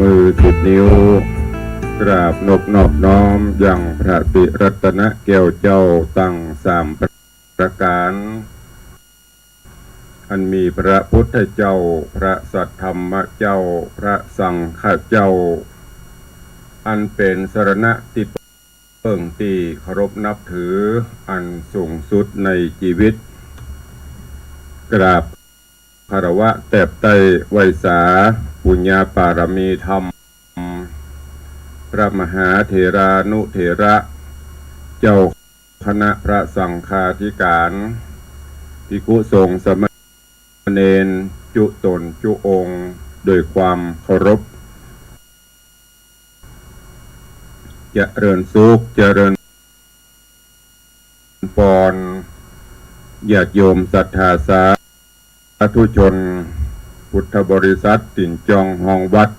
มือ10 นิ้วกราบนอบน้อมอย่างพระติรัตนแก้วเจ้าตั้ง3 ประการอันมีพระพุทธเจ้าพระสัทธรรมเจ้าพระสังฆเจ้าอันเป็นสรณะที่เพิ่งตีเคารพนับถืออันสูงสุดในชีวิตกราบคารวะแตบไตไวสาปุญญาปารมีธรรมพระมหาเถรานุเถระเจ้าคณะพระสังฆาธิการภิกษุสงฆ์สามเณรจุตนจุองค์โดยความเคารพเจริญสุขเจริญพรญาติโยมศรัทธาสาธุชนพุทธบริษัทติ่นจองห้องวัด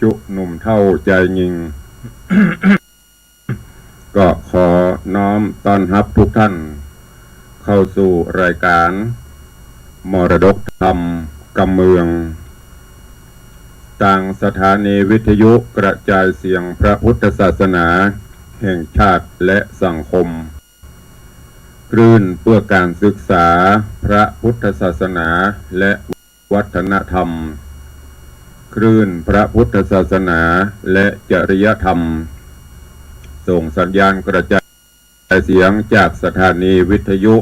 จุหนุ่มเท่าใจยิง ก็ขอน้อมต้อนรับทุกท่านเข้าสู่รายการมรดกธรรมกำเมืองต่างสถานีวิทยุกระจายเสียงพระพุทธศาสนาแห่งชาติและสังคมคลื่นเพื่อการศึกษาพระพุทธศาสนาและวัฒนธรรมคลื่นพระพุทธศาสนาและจริยธรรมส่งสัญญาณกระจายเสียงจากสถานีวิทยุ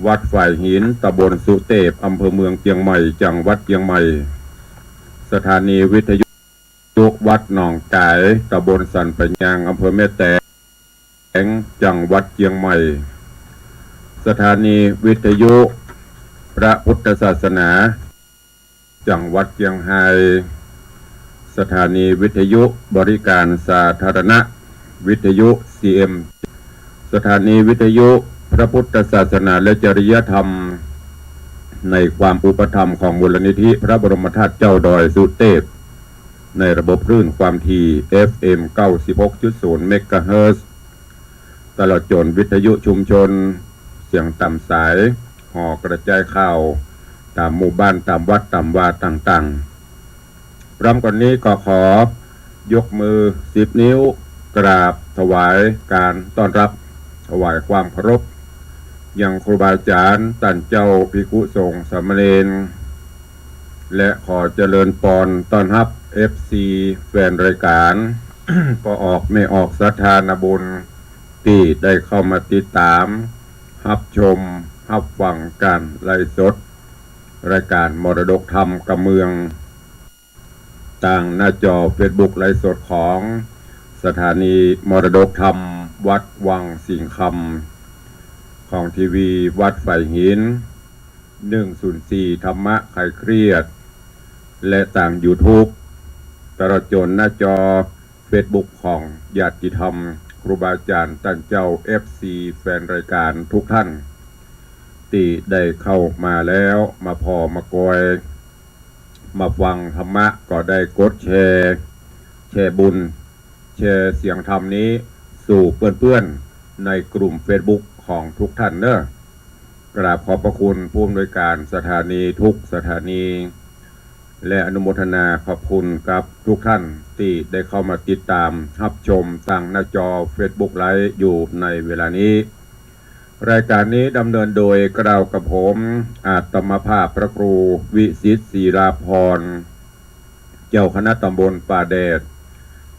วัดฝ่ายหินตำบลสุเทพอำเภอเมืองเชียงใหม่จังหวัดเชียงใหม่สถานีวิทยุวัดหนองกายตำบลสันปะยางอำเภอแม่แตงจังหวัดเชียงใหม่สถานีวิทยุพระพุทธศาสนาจังหวัดเชียงรายสถานีวิทยุบริการสาธารณะวิทยุ CM สถานีวิทยุพระพุทธศาสนาและจริยธรรมในความอุปถัมภ์ของมูลนิธิพระบรมธาตุเจ้าดอยสุเทพในระบบคลื่นความถี่ FM 96.0 เมกะเฮิรตซ์ตลอดจนวิทยุชุมชนเสียงต่ำสายห่อกระจายข่าวตามหมู่บ้านตามวัดตามวาต่างๆพร้อมกันนี้ก็ขอยกมือ10 นิ้วกราบถวายการต้อนรับถวายความเคารพยังครูบาอาจารย์ท่านเจ้าภิกษุสงฆ์สามเณรและขอเจริญพรต้อนรับ FC แฟนรายการ ก็ออกไม่ออกศรัทธาบุญที่ได้เข้ามาติดตามรับชมรับฟังการไลฟ์สดรายการมรดกธรรมกำเมืองต่างหน้าจอ Facebook ไลฟ์สดของสถานีมรดกธรรมวัดวังสิงห์คำของทีวีวัดฝ่ายหิน104ธรรมะคลายเครียดและต่าง YouTube ตลอดจนหน้าจอ Facebook ของญาติธรรมครูบาอาจารย์ท่านเจ้า FC แฟนรายการทุกท่านที่ได้เข้ามาแล้วมาพอมากอยมาฟังธรรมะก็ได้กดแชร์บุญแชร์เสียงธรรมนี้สู่เพื่อนๆในกลุ่ม Facebook ของทุกท่านเนอะกราบขอบพระคุณผู้อำนวยการสถานีทุกสถานีและอนุโมทนาขอบคุณกับทุกท่านที่ได้เข้ามาติดตามรับชมทางหน้าจอ Facebook ไลฟ์อยู่ในเวลานี้รายการนี้ดำเนินโดยกล่าวกับผมอาตมภาพพระครูวิสิทธิ์ศิลาภรณ์เจ้าคณะตำบลป่าแดด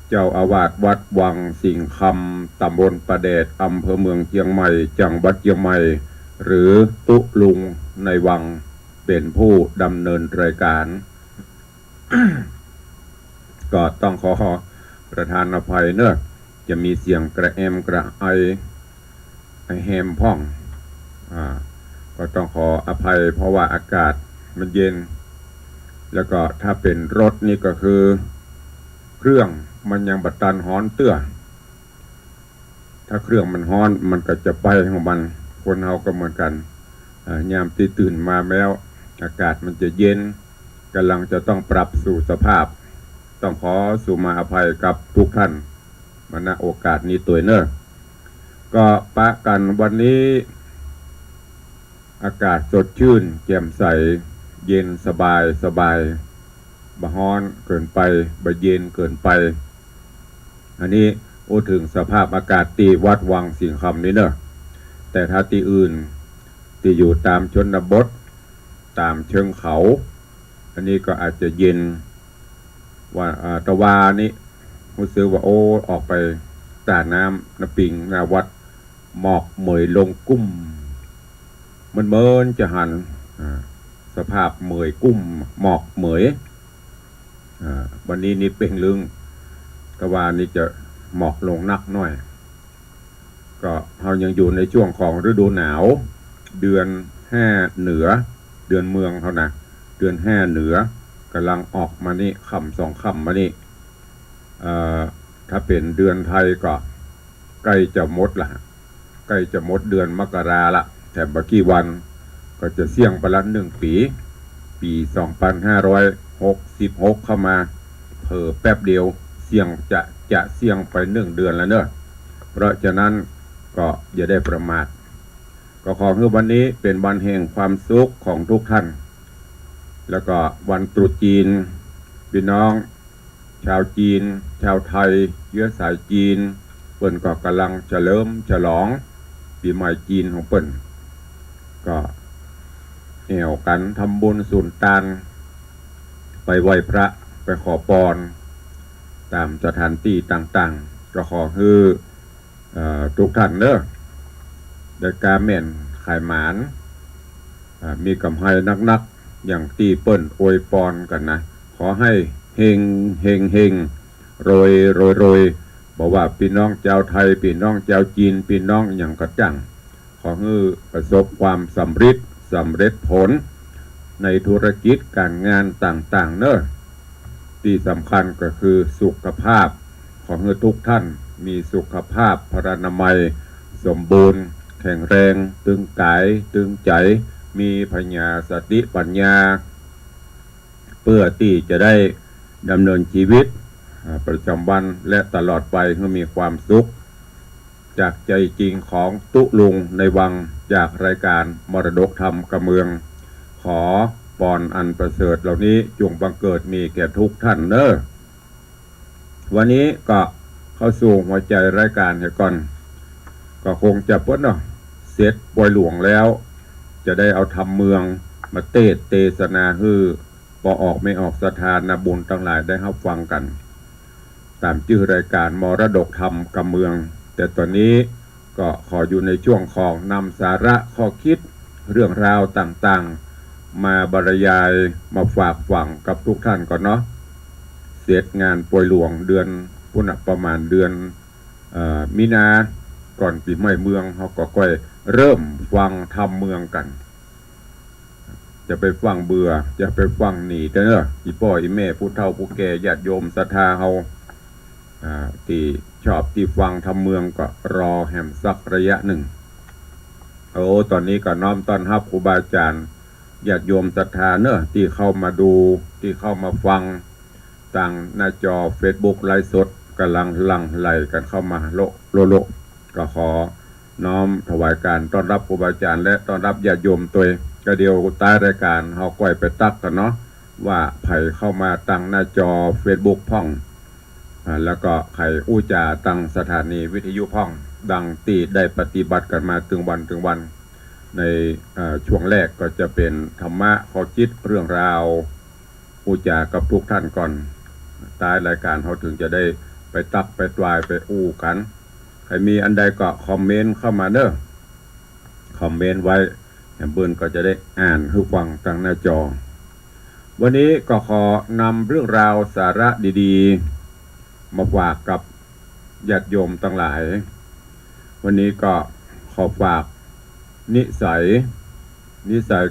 เจ้าอาวาสวัดวังสิงห์คำตำบลป่าแดดอำเภอเมืองเชียงใหม่จังหวัดเชียงใหม่หรือตุลุงในวังเป็นผู้ดำเนินรายการ ก็ต้องขอประทานอภัยเนอะจะมีเสียงกระแอมกระไอแฮมพ่องก็ต้องขออภัยเพราะว่าอากาศมันเย็นแล้วก็ถ้าเป็นรถนี่ก็คือเครื่องมันยังบัดตันฮ้อนเตื้อถ้าเครื่องมันฮ้อนมันก็จะไปของมันคนเฮาก็เหมือนกันยามตื่นมาแล้วอากาศมันจะเย็นกำลังจะต้องปรับสู่สภาพต้องขอสู่มาอภัยกับทุกท่านมาณโอกาสนี้ตัวเนอะก็ปะกันวันนี้อากาศสดชื่นแจ่มใสเย็นสบาย บะฮ้อนเกินไปบะเย็นเกินไปอันนี้ถึงสภาพอากาศตีวัดวังสิงคำนี้เนอะแต่ถ้าตีอื่นที่อยู่ตามชนบทตามเชิงเขาอันนี้ก็อาจจะเย็นว่าตะวานี้รู้สึกว่าออกไปตาน้ำน้ปิงนาวัดหมอกเหมยลงกุ้มมันเมินจะหันสภาพเหมยกุ้มหมอกเหมยวันนี้นี่เป็นลึงตะวานี้จะหมอกลงนักหน่อยก็เรายังอยู่ในช่วงของฤดูหนาวเดือน5เหนือเดือนเมืองเท่านะเดือน5เหนือกำลังออกมานี่ค่ำ2ค่ำมานี่ถ้าเป็นเดือนไทยก็ใกล้จะหมดละใกล้จะหมดเดือนมกราละแต่บางกี่วันก็จะเสี่ยงไปละปี2566เข้ามาเผลอแป๊บเดียวเสี่ยงจะเสี่ยงไป1เดือนแล้วเนอะเพราะฉะนั้นก็อย่าได้ประมาทก็ขอให้วันนี้เป็นวันแห่งความสุขของทุกท่านแล้วก็วันตรุษจีนพี่น้องชาวจีนชาวไทยเชื้อสายจีนเปิ้นก็กำลังเฉลิมฉลองปีใหม่จีนของเปิ้นก็แอวกันทำบุญสุนทานไปไหว้พระไปขอพรตามสถานที่ต่างๆก็ขอให้ทุกท่านเนอะได้การแม่นขายหมานมีกำไรนักๆอย่างตีเปิ้นอวยพรกันนะขอให้เฮงเฮงเฮงโรยโรยโรยบอกว่าพี่น้องเจ้าไทยพี่น้องเจ้าจีนพี่น้องอย่างกระจังขอให้ประสบความสำเร็จผลในธุรกิจการงานต่างๆเนอะที่สำคัญก็คือสุขภาพขอให้ทุกท่านมีสุขภาพพรรณนามัยสมบูรณ์แข็งแรงตึงกายตึงใจมีปัญญาสติปัญญาเพื่อที่จะได้ดำเนินชีวิตประจำวันและตลอดไปให้มีความสุขจากใจจริงของตุลุงในวังจากรายการมรดกธรรมกำเมืองขอพรอันประเสริฐเหล่านี้จงบังเกิดมีแก่ทุกท่านเนอะวันนี้ก็เข้าสู่หัวใจรายการให้ก่อนก็คงจะพ้นเนาะเสร็จปล่อยหลวงแล้วจะได้เอาทำเมืองมาเทศนาฮือพอออกไม่ออกสถานบุญทั้งหลายได้รับฟังกันตามชื่อรายการมรดกธรรมกำเมืองแต่ตอนนี้ก็ขออยู่ในช่วงของนำสาระข้อคิดเรื่องราวต่างๆมาบรรยายมาฝากฝังกับทุกท่านก่อนเนาะเสร็จงานป่วยหลวงเดือนพุ่นประมาณเดือนมีนาก่อนปีใหม่เมืองเขาก็ค่อยเริ่มฟังทำเมืองกันจะไปฟังเบื่อจะไปฟังหนีเด้ออีพ่ออีแม่ผู้เฒ่าผู้แก่ญาติโยมศรัทธาเฮาที่ชอบที่ฟังทำเมืองก็รอแหมสักระยะหนึ่งตอนนี้ก็น้อมต้อนรับครูบาอาจารย์ญาติโยมศรัทธาเนอะที่เข้ามาดูที่เข้ามาฟังทางหน้าจอ Facebook ไลฟ์สดกำลังหลั่งไหลกันเข้ามาโลก็ขอน้อมถวายการต้อนรับครูบาอาจารย์และต้อนรับญาติโยมตัวก็เดียวใต้รายการเฮาก้อยไปตักกันเนาะว่าไผเข้ามาตั้งหน้าจอ Facebook พ่องแล้วก็ไขอู้จ่าตั้งสถานีวิทยุพ่องดังตีได้ปฏิบัติกันมาถึงวันในช่วงแรกก็จะเป็นธรรมะข้อคิดเรื่องราวอู้จ่ากับทุกท่านก่อนใต้รายการเขาถึงจะได้ไปตักไปตวายไปอู้กันใครมีอันใดก็คอมเมนต์เข้ามาเด้อคอมเมนต์ไว้แอมเบิร์นก็จะได้อ่านให้ฟังทางหน้าจอวันนี้ก็ขอนำเรื่องราวสาระดีๆมาฝากกับญาติโยมทั้งหลายวันนี้ก็ขอฝากนิสัย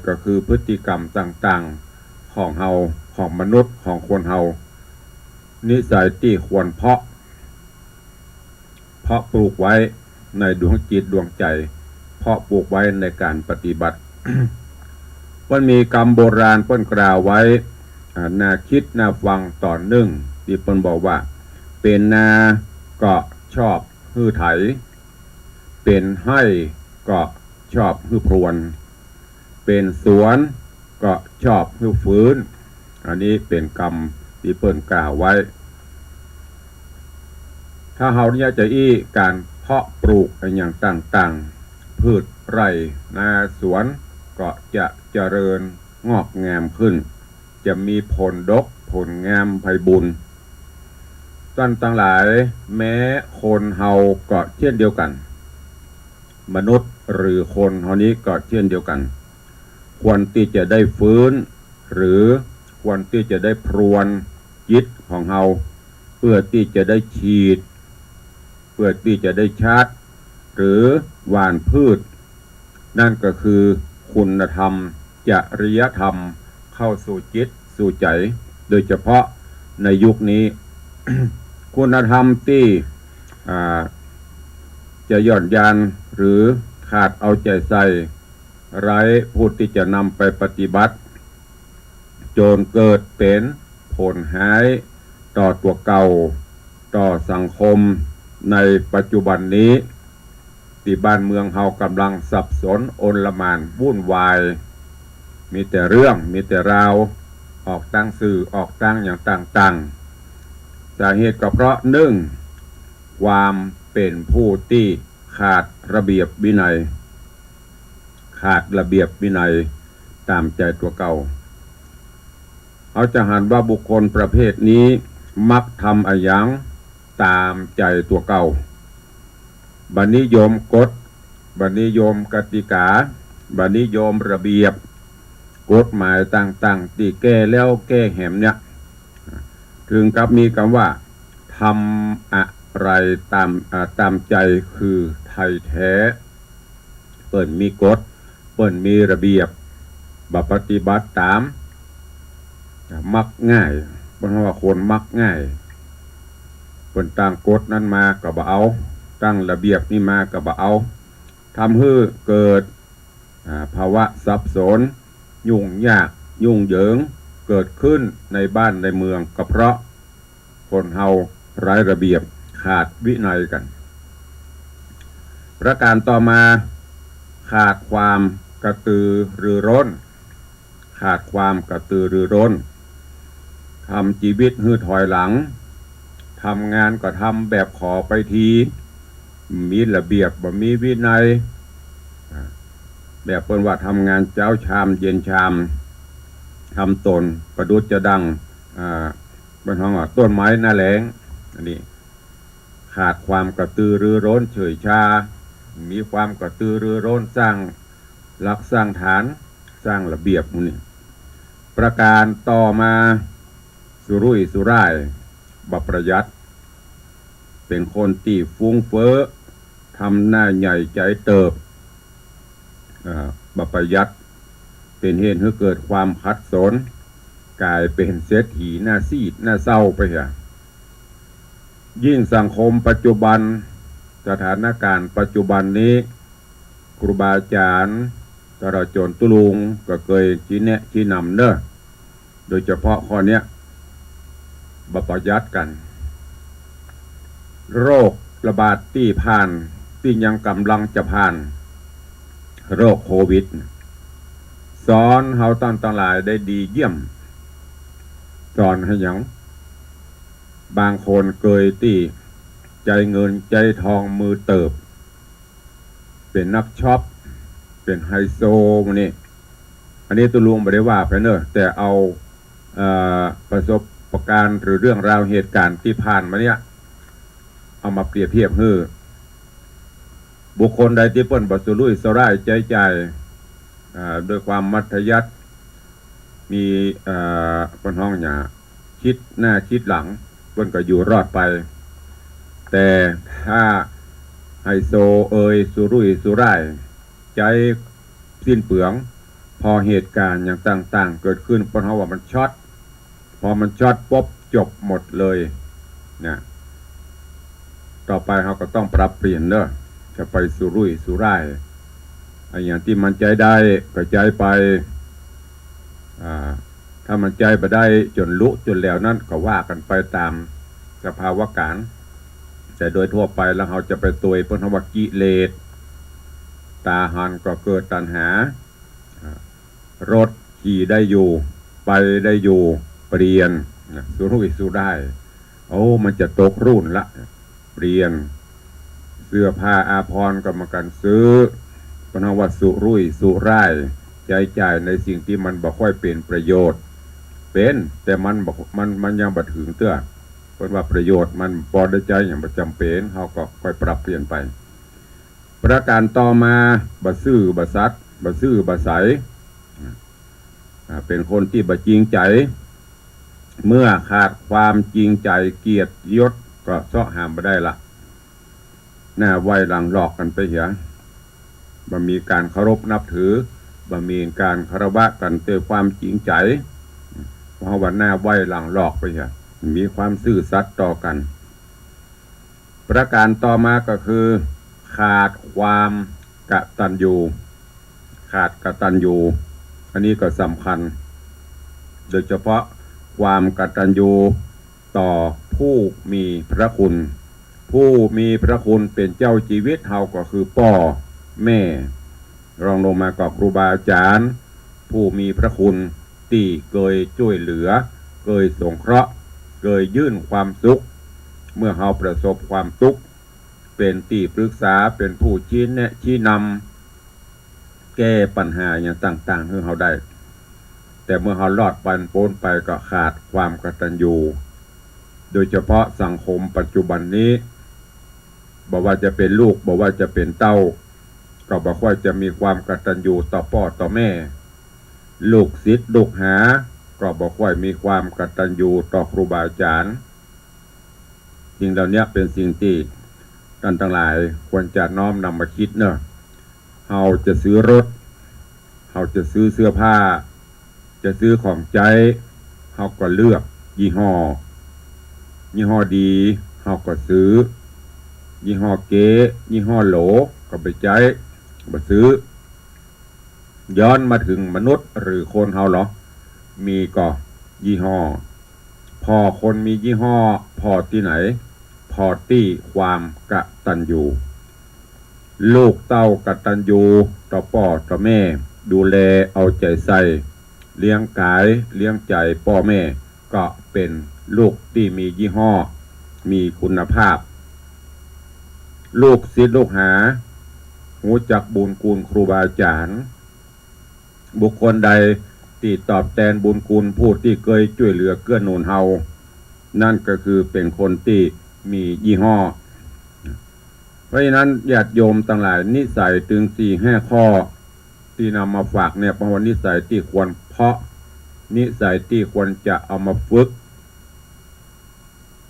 ก็คือพฤติกรรมต่างๆของเฮาของมนุษย์ของคนเฮานิสัยที่ควรเพาะปลูกไว้ในดวงจิตดวงใจเพาะปลูกไว้ในการปฏิบัติ มันมีคำโบราณเพิ่นกล่าวไว้น่าคิดน่าฟังต่อเนื่องที่เพิ่นบอกว่าเป็นนาก็ชอบฮื้อไถเป็นให้ก็ชอบฮื้อพรวนเป็นสวนก็ชอบฮื้อฟื้น อันนี้เป็นกรรมที่เปิ้นกล่าวไว้ถ้าเฮาเนี่ยจะการเพาะปลูกอย่างต่างๆพืชไร่นาสวนก็จะเจริญงอกงามขึ้นจะมีผลดกผลงามไพบูลย์ท่านทั้งหลายแม้คนเฮาก็เช่นเดียวกันมนุษย์หรือคนเฮานี้ก็เช่นเดียวกันควรที่จะได้ฟื้นหรือควรที่จะได้พรวนจิตของเฮาเพื่อที่จะได้ฉีดเพื่อที่จะได้ชาร์จหรือหว่านพืชนั่นก็คือคุณธรรมจริยธรรมเข้าสู่จิตสู่ใจโดยเฉพาะในยุคนี้ คุณธรรมที่จะหย่อนยานหรือขาดเอาใจใส่ไร้ผู้ที่จะนำไปปฏิบัติจนเกิดเป็นผลหายต่อตัวเก่าต่อสังคมในปัจจุบันนี้ที่บ้านเมืองเฮากำลังสับสนโอลหม่านวุ่นวายมีแต่เรื่องมีแต่ราวออกตั้งสื่อออกตั้งอย่างต่างๆสาเหตุก็เพราะความเป็นผู้ที่ขาดระเบียบวินัยขาดระเบียบวินัยตามใจตัวเก่าเขาจะหันว่าบุคคลประเภทนี้มักทำอะไรอย่างตามใจตัวเก่าบัดนิยมกฎบัดนิยมกติกาบัดนิยมระเบียบกฎหมายต่างๆที่แก้แล้วแก้แหมเนี่ยถึงกับมีคำว่าทำอะไรตามใจคือไทยแท้เปิ่นมีกฎเปิ่นมีระเบียบปฏิบัติตามมักง่ายเพราะว่าคนมักง่ายเปิ่นตั้งกฎนั้นมาก็บ่เอาตั้งระเบียบนี่มาก็บ่เอาทำให้เกิดภาวะสับสนยุ่งยากยุ่งเหยิงเกิดขึ้นในบ้านในเมืองก็เพราะคนเฮาไร้ระเบียบขาดวินัยกันประการต่อมาขาดความกระตือรือร้นขาดความกระตือรือร้นทำชีวิตหื้อถอยหลังทำงานก็ทำแบบขอไปทีมีระเบียบบ่มีวินัยแบบเปิ้นว่าทำงานเช้าชามเย็นชามทำตนประดุจจะดังเป็นห้องว่าต้นไม้หน้าแล้งอันนี้ขาดความกระตือรือร้นเฉยชามีความกระตือรือร้นสร้างหลักสร้างฐานสร้างระเบียบนี่ประการต่อมาสุรุ่ยสุร่ายบ่ประหยัดเป็นคนที่ฟุ้งเฟ้อทำหน้าใหญ่ใจเติบบ่ประหยัดเป็นเหตุให้เกิดความขัดสนกลายเป็นเศรษฐีหน้าซีดหน้าเศร้าไปเถอะยิ่งสังคมปัจจุบันสถานการณ์ปัจจุบันนี้ครูบาอาจารย์ตลอดจนตุลุงก็เคยชี้แนะชี้นำเนอะโดยเฉพาะข้อนี้บ่ประหยัดกันโรคระบาดที่ผ่านที่ยังกำลังจะผ่านโรคโควิดสอนเฮาตั้งหลายได้ดีเยี่ยมสอนให้หยังบางคนเคยที่ใจเงินใจทองมือเติบเป็นนักช็อปเป็นไฮโซมันนี่อันนี้ตัวลุงไม่ได้ว่าไปเนอะแต่เอาประสบการณ์หรือเรื่องราวเหตุการณ์ที่ผ่านมาเนี่ยเอามาเปรียบเทียบให้บุคคลใดที่เปิ้นบ่สุรุ่ยสุร่ายใจด้วยความมัธยัสถ์มีเปิ้นห้องหยังคิดหน้าคิดหลังเปิ้นก็อยู่รอดไปแต่ถ้าไฮโซสุรุ่ยสุร่ายใจสิ้นเปลืองพอเหตุการณ์อย่างต่างๆเกิดขึ้นเปิ้นเฮาว่ามันช็อตพอมันช็อตปุ๊บจบหมดเลยนะต่อไปเฮาก็ต้องปรับเปลี่ยนเด้อจะไปสุรุ่ยสุร่ายอย่างที่มันใจได้ก็ใจไปถ้ามันใจไปได้จนลุจนแล้วนั่นก็ว่ากันไปตามสภาวะการแต่โดยทั่วไปแล้วเราจะไปตัวเพิ่นว่ากิเลสตาหันก็เกิดตัณหารถขี่ได้อยู่ไปได้อยู่ เปลี่ยนสุรุ่ยสุร่ายโอ้มันจะตกรุ่นละเปลี่ยนเสื้อผ้าอาภรณ์กรรมการซื้อปนวัตสุรุ่ยสุร่ายใจจ่ายในสิ่งที่มันบ่ค่อยเป็นประโยชน์เป็นแต่มันยังบ่ถึงเตื้อเพราะว่าประโยชน์มันพอได้ใจอย่างประจำเป็นเขาก็ค่อยปรับเปลี่ยนไปประการต่อมาบ่ซื่อบ่สัตย์บ่ซื่อบ่ใสเป็นคนที่บ่จริงใจเมื่อขาดความจริงใจเกียรติยศก็เสาะหามบ่ได้ละหน้าไว้หลังหลอกกันไปเหียบ่มีการเคารพนับถือบ่มีการคารวะกันด้วยความจริงใจเพราะว่าหน้าไว้หลังหลอกไปเหียมีความซื่อสัตย์ต่อกันประการต่อมาก็คือขาดความกตัญญูขาดกตัญญูอันนี้ก็สำคัญโดยเฉพาะความกตัญญูต่อผู้มีพระคุณผู้มีพระคุณเป็นเจ้าชีวิตเฮาก็คือพ่อแม่รองลงมาก็ครูบาอาจารย์ผู้มีพระคุณที่เคยช่วยเหลือเคยสงเคราะห์เคยยื่นความสุขเมื่อเฮาประสบความทุกข์เป็นที่ปรึกษาเป็นผู้ชี้แนะชี้นำแก้ปัญหาอย่างต่างๆให้เฮาได้แต่เมื่อเฮารอดปันพ้นไปก็ขาดความกตัญญูโดยเฉพาะสังคมปัจจุบันนี้บอกว่าจะเป็นลูกบอกว่าจะเป็นเต้าก็บอกว่าจะมีความกตัญญูต่อพ่อต่อแม่ลูกศิษย์ลูกหาก็บอกว่ามีความกตัญญูต่อครูบาอาจารย์สิ่งเหล่านี้เป็นสิ่งที่ท่านทั้งหลายควรจะน้อมนำมาคิดเนอะเราจะซื้อรถเราจะซื้อเสื้อผ้าจะซื้อของใจเราก็เลือกยี่ห้อดีเราก็ซื้อยี่ห้อเก๋ยี่ห้อโหลก็ไปใจมาซื้อย้อนมาถึงมนุษย์หรือคนเราเหรอมีก็ยี่ห้อพอคนมียี่ห้อพอที่ไหนพอที่ความกตัญญูลูกเต้ากตัญญูต่อพ่อต่อแม่ดูแลเอาใจใส่เลี้ยงกายเลี้ยงใจพ่อแม่ก็เป็นลูกที่มียี่ห้อมีคุณภาพลูกศิษย์ลูกหารู้จักบุญคุณครูบาอาจารย์บุคคลใดที่ตอบแทนบุญคุณผู้ที่เคยช่วยเหลือเกื้อหนุนเฮานั่นก็คือเป็นคนที่มียี่ห้อเพราะฉะนั้นญาติโยมทั้งหลายนิสัยถึง 4-5 ข้อที่นำมาฝากเนี่ยเป็นวันนิสัยที่ควรเพาะนิสัยที่ควรจะเอามาฝึก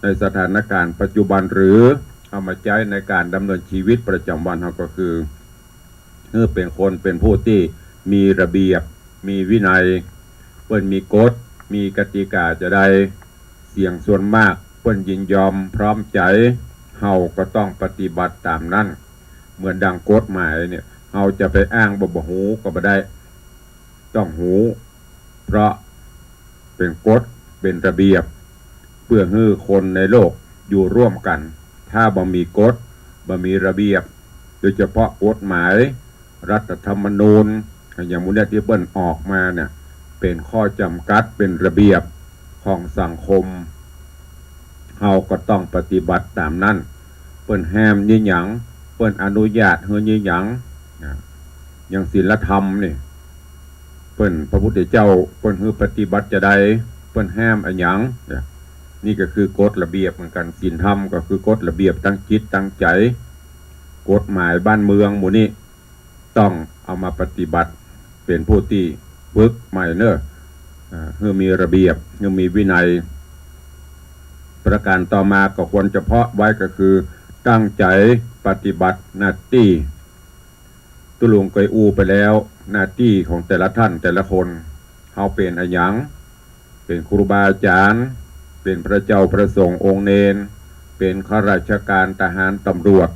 ในสถานการณ์ปัจจุบันหรือเอามาใช้ในการดำเนินชีวิตประจำวันเราก็คือเป็นคนเป็นผู้ที่มีระเบียบมีวินัยเปิ้นมีกฎมีกติกาจะได้เสียงส่วนมากเปิ้นยินยอมพร้อมใจเฮาก็ต้องปฏิบัติตามนั้นเหมือนดังกฎหมายเนี่ยเฮาจะไปอ้างบ่หูก็บ่ได้ต้องหูเพราะเป็นกฎเป็นระเบียบเพื่อให้คนในโลกอยู่ร่วมกันถ้าบ่มีกฎบ่มีระเบียบโดยเฉพาะกฎหมายรัฐธรรมนูญอย่างมูลนิธิเปิ้นออกมาเนี่ยเป็นข้อจำกัดเป็นระเบียบของสังคมเฮาก็ต้องปฏิบัติตามนั้นเปิ้นห้ามยี่หยังเปิ้นอนุญาตให้ยี่หยังอย่างศีลธรรมนี่เปิ้นพระพุทธเจ้าเปิ้นให้ปฏิบัติจะได้เปิ้นห้ามอันหยังนี่ก็คือกฎระเบียบเหมือนกันศีลธรรมก็คือกฎระเบียบตั้งจิตตั้งใจกฎหมายบ้านเมืองหมู่นี้ต้องเอามาปฏิบัติเป็นผู้ที่ฝึกใหม่เนอะเพื่อมีระเบียบเพื่อมีวินัยประการต่อมาก็ควรเฉพาะไว้ก็คือตั้งใจปฏิบัติหน้าที่ตุลุงเคยอูไปแล้วหน้าที่ของแต่ละท่านแต่ละคนเขาเป็นอะไรอย่างเป็นครูบาอาจารย์เป็นพระเจ้าพระสงฆ์องค์เนรเป็นข้าราชการทหารตำรวจ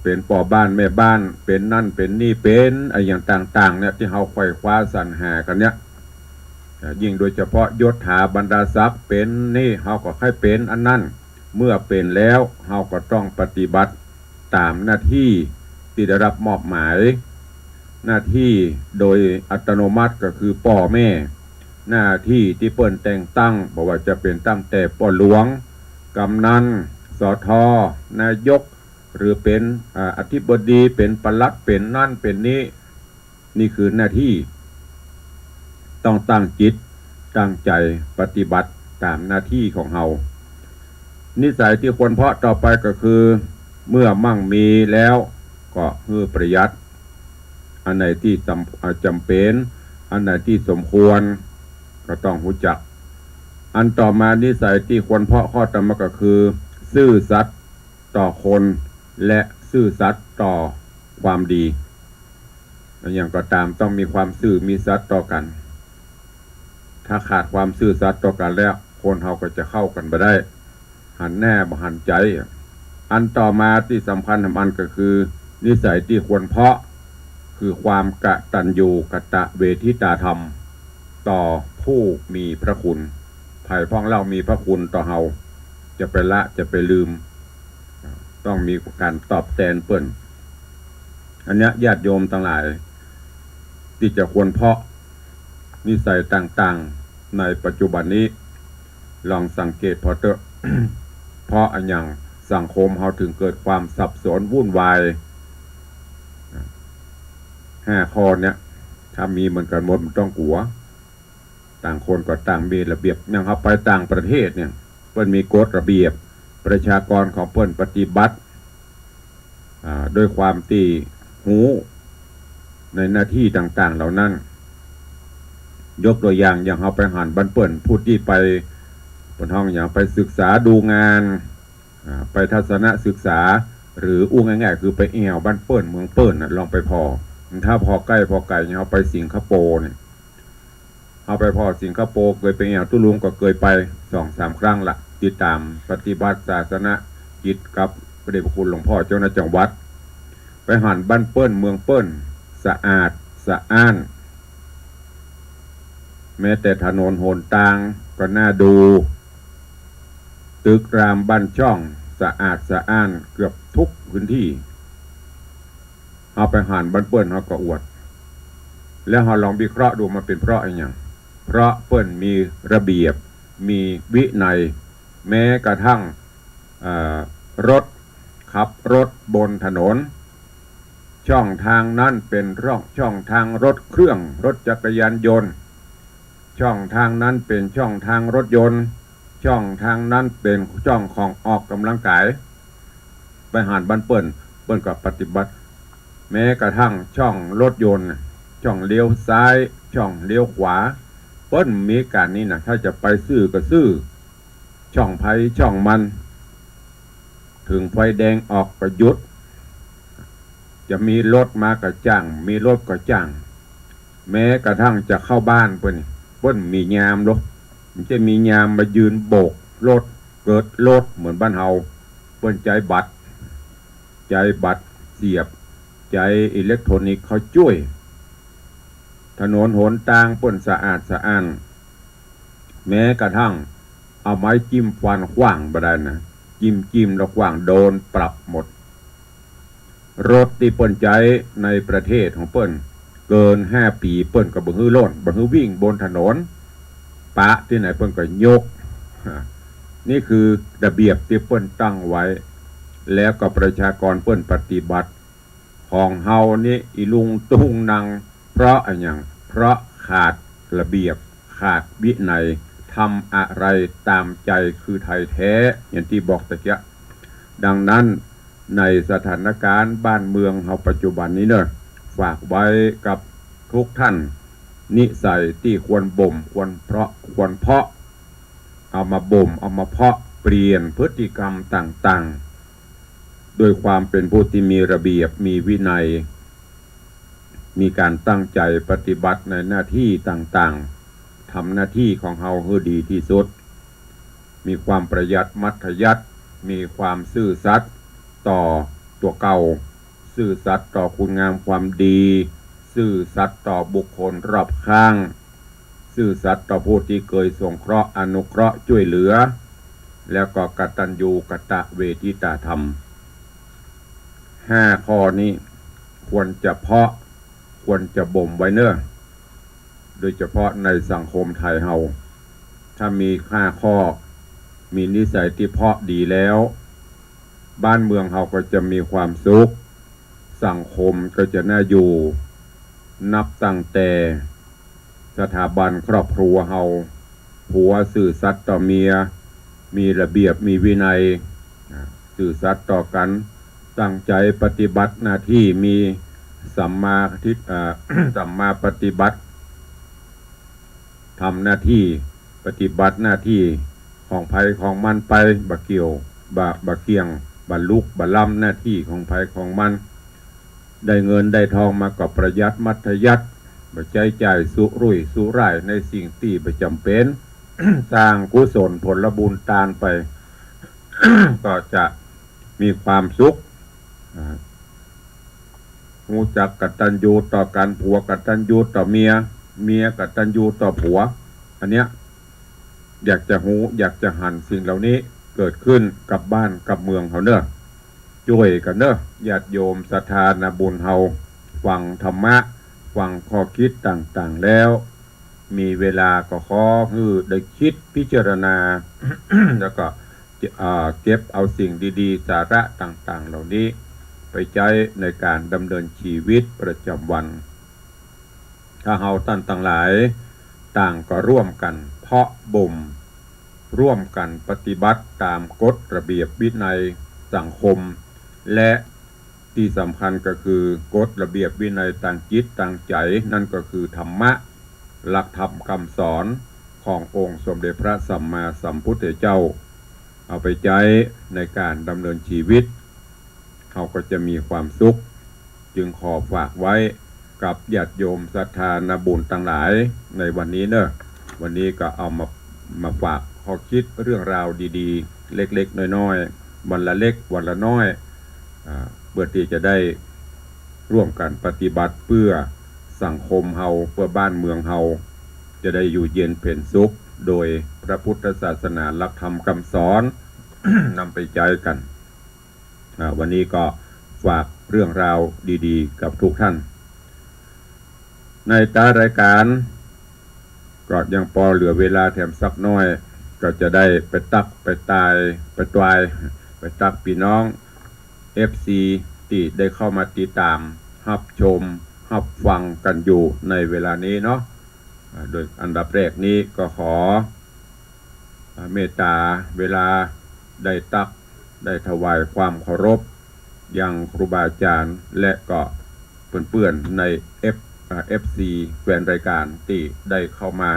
เป็นพ่อบ้านแม่บ้านเป็นนั่นเป็นนี่เป็นอะไรอย่างต่างๆเนี่ยที่เขาไขว่คว้าสรรหากันเนี่ยยิ่งโดยเฉพาะยศถาบรรดาศักดิ์เป็นนี่เขาก็ให้เป็นอันนั้นเมื่อเป็นแล้วเขาก็ต้องปฏิบัติตามหน้าที่ที่ได้รับมอบหมายหน้าที่โดยอัตโนมัติก็คือพ่อแม่ หน้าที่ที่เปิ้นแต่งตั้งบอกว่าจะเป็นตั้งแต่ปหลวงกำนันสทนายกหรือเป็นอธิบดีเป็นปลัดเป็นนั่นเป็นนี้นี่คือหน้าที่ต้องตั้งจิตตั้งใจปฏิบัติตามหน้าที่ของเฮานิสัยที่ควรเพาะต่อไปก็คือเมื่อมั่งมีแล้วก็ประหยัดอันไหนที่จำเป็นอันไหนที่สมควรก็ต้องรู้จักอันต่อมานิสัยที่ควรเพาะข้อต่อมาก็คือซื่อสัตย์ต่อคนและซื่อสัตย์ต่อความดีอย่างก็ตามต้องมีความซื่อมีสัตย์ต่อกันถ้าขาดความซื่อสัตย์ต่อกันแล้วคนเราก็จะเข้ากันไม่ได้หันแน่บ่หันใจอันต่อมาที่สำคัญสำคัญก็คือนิสัยที่ควรเพาะคือความกตัญญูกตเวทิตาธรรมต่อผู้มีพระคุณภายพ้องเล่ามีพระคุณต่อเฮาจะไปละจะไปลืมต้องมีการตอบแทนเปิ้นอันนี้ญาติโยมทั้งหลายที่จะควรเพาะนิสัยต่างๆในปัจจุบันนี้ลองสังเกตพอเถอะ เพราะอันอย่างสังคมเราถึงเกิดความสับสนวุ่นวาย5 ข้อเนี้ยถ้ามีเหมือนกันหมดมันต้องกลัวต่างคนก็ต่างมีระเบียบอย่างเขาไปต่างประเทศเนี่ยเพิ่นมีกฎระเบียบประชากรของเพิ่นปฏิบัติด้วยความที่หูในหน้าที่ต่างๆเหล่านั้นยกตัวอย่างเขาไปหันบ้านเปิ้นพูดที่ไปบนห้องอย่างไปศึกษาดูงานไปทัศนศึกษาหรืออู้ง่ายๆคือไปแอวบ้านเปิ้นเมืองเปิ้นลองไปพอถ้าพอใกล้พอไกลเขาไปสิงคโปร์เนี่ยเอาไปพอสิงคโปร์เคยไปแอวตุลุงก็เคยไป 2-3 ครั้งละติดตามปฏิบัติศาสนกิจกับพระเดชพระคุณหลวงพ่อเจ้าหน้าจังหวัดไปหันบ้านเปิ้นเมืองเปิ้นสะอาดสะอ้านแม้แต่ถนนหนทางก็น่าดูตึกรามบ้านช่องสะอาดสะอ้านเกือบทุกพื้นที่เอาไปหันบ้านเปิ้นเขาก็อวดแล้วเราลองวิเคราะห์ดูมาเป็นเพราะอะไรอย่างเพราะเปิ้นมีระเบียบมีวินัยแม้กระทั่งรถขับรถบนถนนช่องทางนั้นเป็นช่องทางรถเครื่องรถจักรยานยนต์ช่องทางนั้นเป็นช่องทางรถยนต์ช่องทางนั้นเป็นช่องของออกกำลังกายไปหันบ้านเปิ้นก็ปฏิบัติแม้กระทั่งช่องรถยนต์ช่องเลี้ยวซ้ายช่องเลี้ยวขวาเปิ้นมีการนี้นะถ้าจะไปซื้อก็ซื้อช่องไฟช่องมันถึงไฟแดงออกก็หยุดจะมีรถมาก็จ้างมีรถก็จ้างแม้กระทั่งจะเข้าบ้านเปิ้นมียามรถมันจะมียามมายืนโบกรถเกิดรถเหมือนบ้านเฮาเปิ้นใจบัตรเสียบใจอิเล็กทรอนิกส์เขาช่วยถนนหนทางเปิ้นสะอาดสะอ้านแม้กระทั่งเอาไม้จิ้มฟันขว้างบ่ได้นะจิ้มแล้วขว้างโดนปรับหมดรถที่เปิ้นใจในประเทศของเปิ้นเกิน5 ปีเปิ้นก็บ่ฮื้อล้นบ่ฮื้อวิ่งบนถนนปะที่ไหนเปิ้นก็ยกนี่คือระเบียบที่เปิ้นตั้งไว้แล้วก็ประชากรเปิ้นปฏิบัติของเฮานี่อีลุงตุงนางเพราะอะไรอย่างเพราะขาดระเบียบขาดวินัยทำอะไรตามใจคือไทยแท้อย่างที่บอกตะเกียดังนั้นในสถานการณ์บ้านเมืองเฮาปัจจุบันนี้เนอะฝากไว้กับทุกท่านนิสัยที่ควรบ่มควรเพาะเอามาบ่มเอามาเพาะเปลี่ยนพฤติกรรมต่างๆโดยความเป็นผู้ที่มีระเบียบมีวินัยมีการตั้งใจปฏิบัติในหน้าที่ต่างๆทำหน้าที่ของเฮาให้ดีที่สุดมีความประหยัดมัธยัสถ์มีความซื่อสัตย์ต่อตัวเก่าซื่อสัตย์ต่อคุณงามความดีซื่อสัตย์ต่อบุคคลรอบข้างซื่อสัตย์ต่อผู้ที่เคยสงเคราะห์อนุเคราะห์ช่วยเหลือแล้วก็กตัญญูกตเวทิตาธรรม5 ข้อนี้ควรจะเพาะควรจะบ่มไว้เนอะ โดยเฉพาะในสังคมไทยเฮาถ้ามี5 ข้อมีนิสัยที่เพาะดีแล้วบ้านเมืองเฮาก็จะมีความสุขสังคมก็จะน่าอยู่นับตั้งแต่สถาบันครอบครัวเฮาผัวซื่อสัตย์ต่อเมียมีระเบียบมีวินัยซื่อสัตย์ต่อกันตั้งใจปฏิบัติหน้าที่มีสัมมาทิฏฐิ สัมมาปฏิบัติทำหน้าที่ปฏิบัติหน้าที่ของภัยของมันไปบะเกี่ยวบะเกียงบะลุกบะล้ำหน้าที่ของภัยของมันได้เงินได้ทองมาก็ประหยัดมัธยัติบะใจจ่ายสุรุ่ยสุร่ายในสิ่งที่ประจำเป็น สร้างกุศลผลบุญตานไป ก็จะมีความสุขรู้จักกตัญญูต่อกันผัวกตัญญูต่อเมียเมียกตัญญูต่อผัวอันเนี้ยอยากจะหูอยากจะหันสิ่งเหล่านี้เกิดขึ้นกับบ้านกับเมืองเขาเนอะช่วยกันเนอะญาติโยมศรัทธานาบุญเฮาฟังธรรมะฟังข้อคิดต่างๆแล้วมีเวลาก็ขอให้ได้คิดพิจารณา แล้วก็เก็บเอาสิ่งดีๆสาระต่างๆเหล่านี้ไปใช้ในการดำเนินชีวิตประจำวันถ้าเฮาท่านต่างหลายต่างก็ร่วมกันเพาะบ่มร่วมกันปฏิบัติตามกฎระเบียบวินัยสังคมและที่สำคัญก็คือกฎระเบียบวินัยต่างจิตต่างใจนั่นก็คือธรรมะหลักธรรมคำสอนขององค์สมเด็จพระสัมมาสัมพุทธเจ้าเอาไปใช้ในการดำเนินชีวิตเขาก็จะมีความสุขจึงขอฝากไว้กับญาติโยมศรัทธานาบุญต่างหลายในวันนี้เนอะวันนี้ก็เอามาฝากข้อคิดเรื่องราวดีๆเล็กๆน้อยๆวันละเล็กวันละน้อยเพื่อที่จะได้ร่วมกันปฏิบัติเพื่อสังคมเฮาเพื่อบ้านเมืองเฮาจะได้อยู่เย็นเป็นสุขโดยพระพุทธศาสนาหลักธรรมคำสอน นำไปใช้กันวันนี้ก็ฝากเรื่องราวดีๆกับทุกท่านในรายการก็ยังพอเหลือเวลาแถมสักน้อยก็จะได้ไปตักไปตายไปตวายไปตักพี่น้อง FC ที่ได้เข้ามาติดตามรับชมรับฟังกันอยู่ในเวลานี้เนาะโดยอันดับแรกนี้ก็ขอเมตตาเวลาได้ตักได้ถวายความเคารพยังครูบาอาจารย์และก็เพื่อนๆใน FC แฟนรายการที่ได้เข้ามา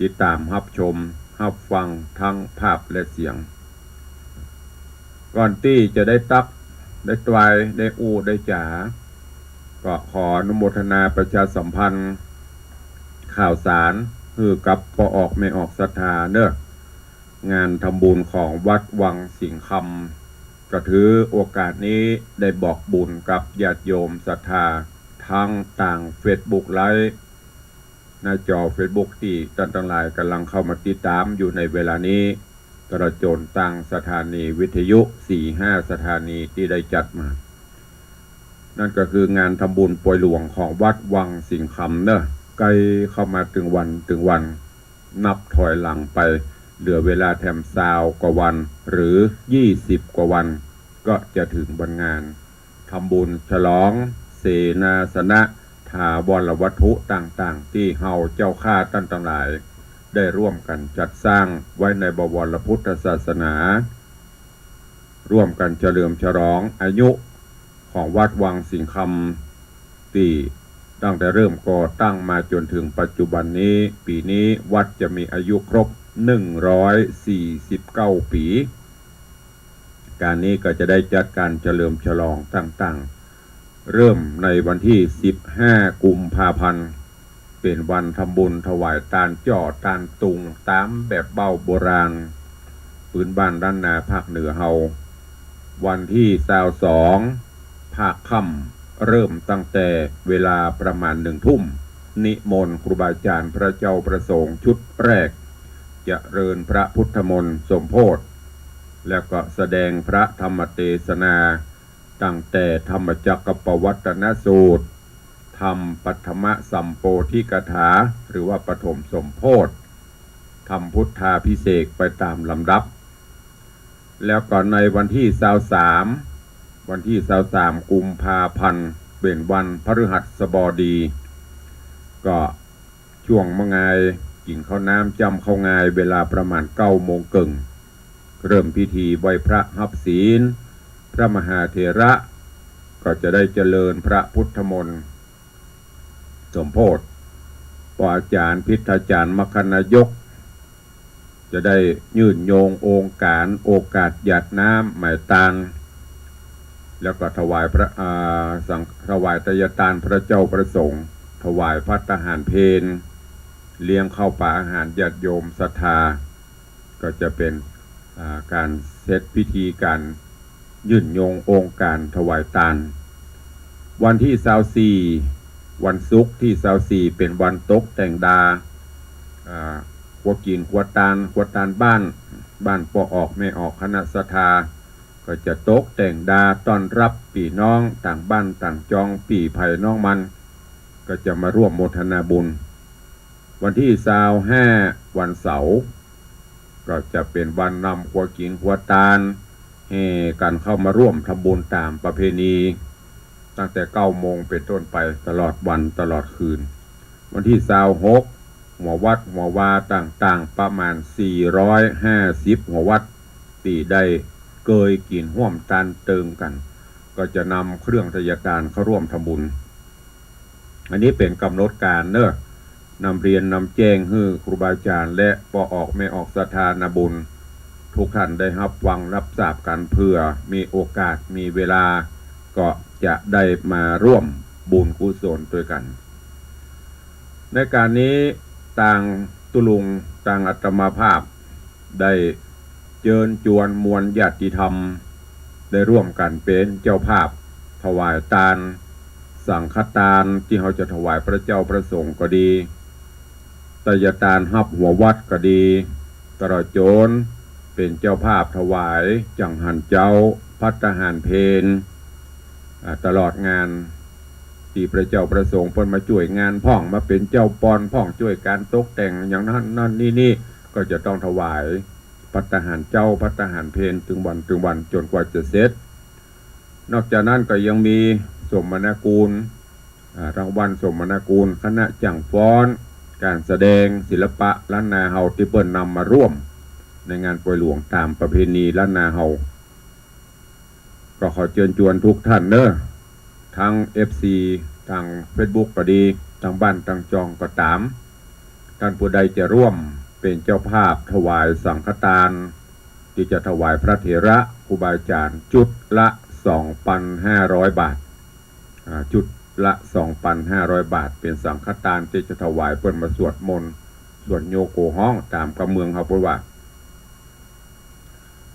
ติดตามรับชมรับฟังทั้งภาพและเสียงก่อนที่จะได้ตักได้ตวายได้อู้ได้จ๋าก็ขออนุโมทนาประชาสัมพันธ์ข่าวสารคือกับพอออกไม่ออกศรัทธาเนอะงานทำบุญของวัดวังสิงห์คำก็ถือโอกาสนี้ได้บอกบุญกับญาติโยมศรัทธาทั้งต่าง Facebook ไลฟ์หน้าจอ Facebook ที่ท่านทั้งหลายกำลังเข้ามาติดตามอยู่ในเวลานี้กระโจนตั้งสถานีวิทยุ 4-5 สถานีที่ได้จัดมานั่นก็คืองานทำบุญป่วยหลวงของวัดวังสิงห์คำเนอะใกล้เข้ามาถึงวันนับถอยหลังไปเหลือเวลาแถม20 กว่าวันหรือ20 กว่าวันก็จะถึงวันงานทำบุญฉลองเสนาสนะถาวรวัตถุต่างๆที่เฮาเจ้าข้าท่านทั้งหลายได้ร่วมกันจัดสร้างไว้ในบวรพุทธศาสนาร่วมกันเฉลิมฉลองอายุของวัดวังสิงห์คำที่ตั้งแต่เริ่มก่อตั้งมาจนถึงปัจจุบันนี้ปีนี้วัดจะมีอายุครบ149 ปีการนี้ก็จะได้จัดการเฉลิมฉลองต่างๆเริ่มในวันที่15 กุมภาพันธ์เป็นวันทำบุญถวายตาลจ่อตาลตุงตามแบบเบ้าโบราณพื้นบ้านด้านนาภาคเหนือเฮาวันที่22 ภาคค่ำเริ่มตั้งแต่เวลาประมาณ1 ทุ่มนิมนต์ครูบาอาจารย์พระเจ้าประสงค์ชุดแรกเจริญพระพุทธมนต์สมโภชแล้วก็แสดงพระธรรมเทศนาตั้งแต่ธรรมจักรปวัตนสูตรธ ทำปัทมสัมโพธิกถาหรือว่าปฐมสมโพธิทำพุทธาภิเษกไปตามลำดับแล้วก่อนในวันที่23กุมภาพันธ์เป็นวันพฤหัสบดีก็ช่วงมะงายกินข้าวน้ำจำข้าวงายเวลาประมาณ9 โมงครึ่งเริ่มพิธีไหว้พระหับศีลพระมหาเถระก็จะได้เจริญพระพุทธมนต์สมโพธิพระอาจารย์พิทธาจารย์มคณายกจะได้ยื่นโยงองค์การโอกาสหยาดน้ำหมายตาลแล้วก็ถวายถวายตยตานพระเจ้าประสงค์ถวายภัตตาหารเพลเลี้ยงข้าวปลาอาหารญาติโยมศรัทธาก็จะเป็นการเซตพิธีการยื่นโยงองค์การถวายตาลวันที่24วันศุกร์ที่24เป็นวันตกแต่งดาขวกินขวตาลบ้านปอออกไม่ออกคณะศรัทธาก็จะตกแต่งดาต้อนรับพี่น้องต่างบ้านต่างจองปีไผ่น้องมันก็จะมาร่วมโมทนาบุญวันที่25วันเสาร์ก็จะเป็นวันนำขวกินขวตาลให้กันเข้ามาร่วมทำบุญตามประเพณีตั้งแต่9 โมงเป็นต้นไปตลอดวันตลอดคืนวันที่26หัววัดหัววาต่างๆประมาณ450หัววัดตีได้เกยกินห่วมตานเติงกันก็จะนำเครื่องทยการเข้าร่วมทำบุญอันนี้เป็นกำหนดการเนอะนำเรียนนำแจ้งให้ครูบาอาจารย์และปอออกไม่ออกศรัทธานาบุญทุกท่านได้รับฟังรับทราบกันเพื่อมีโอกาสมีเวลาก็จะได้มาร่วมบุญกุศลด้วยกันในการนี้ต่างตุลุงต่างอัตมาภาพได้เชิญชวนมวลญาติธรรมได้ร่วมกันเป็นเจ้าภาพถวายทานสังฆทานที่เขาจะถวายพระเจ้าประสงค์ก็ดีตยทานฮับหัววัดก็ดีตลอดจนเป็นเจ้าภาพถวายจังหันเจ้าภัตตาหารเพลตลอดงานที่พระเจ้าประสงค์เพิ่นมาช่วยงานพ่องมาเป็นเจ้าปอนพ่องช่วยการตกแต่งอย่างนั้นนี่ก็จะต้องถวายภัตตาหารเจ้าภัตตาหารเพลถึงวันจนกว่าจะเสร็จนอกจากนั้นก็ยังมีสมนากูลรางวัลสมนากูลคณะจังฟ้อนการแสดงศิลปะล้านนาเฮาที่เปิ้นนำมาร่วมในงานป่วยหลวงตามประเพณีล้านนาเฮาก็ขอเชิญชวนทุกท่านเนอะทั้ง FC ทาง Facebook ก็ดีทางบ้านทางจองก็ตามท่านผู้ใดจะร่วมเป็นเจ้าภาพถวายสังฆทานที่จะถวายพระเถระครูบาอาจารย์จุดละ 2,500 บาทจุดละ 2,500 บาทเป็นสังฆทานที่จะถวายเพิ่นมาสวดมนต์สวดโยโกห้องตามกำเมืองเขาพูดว่า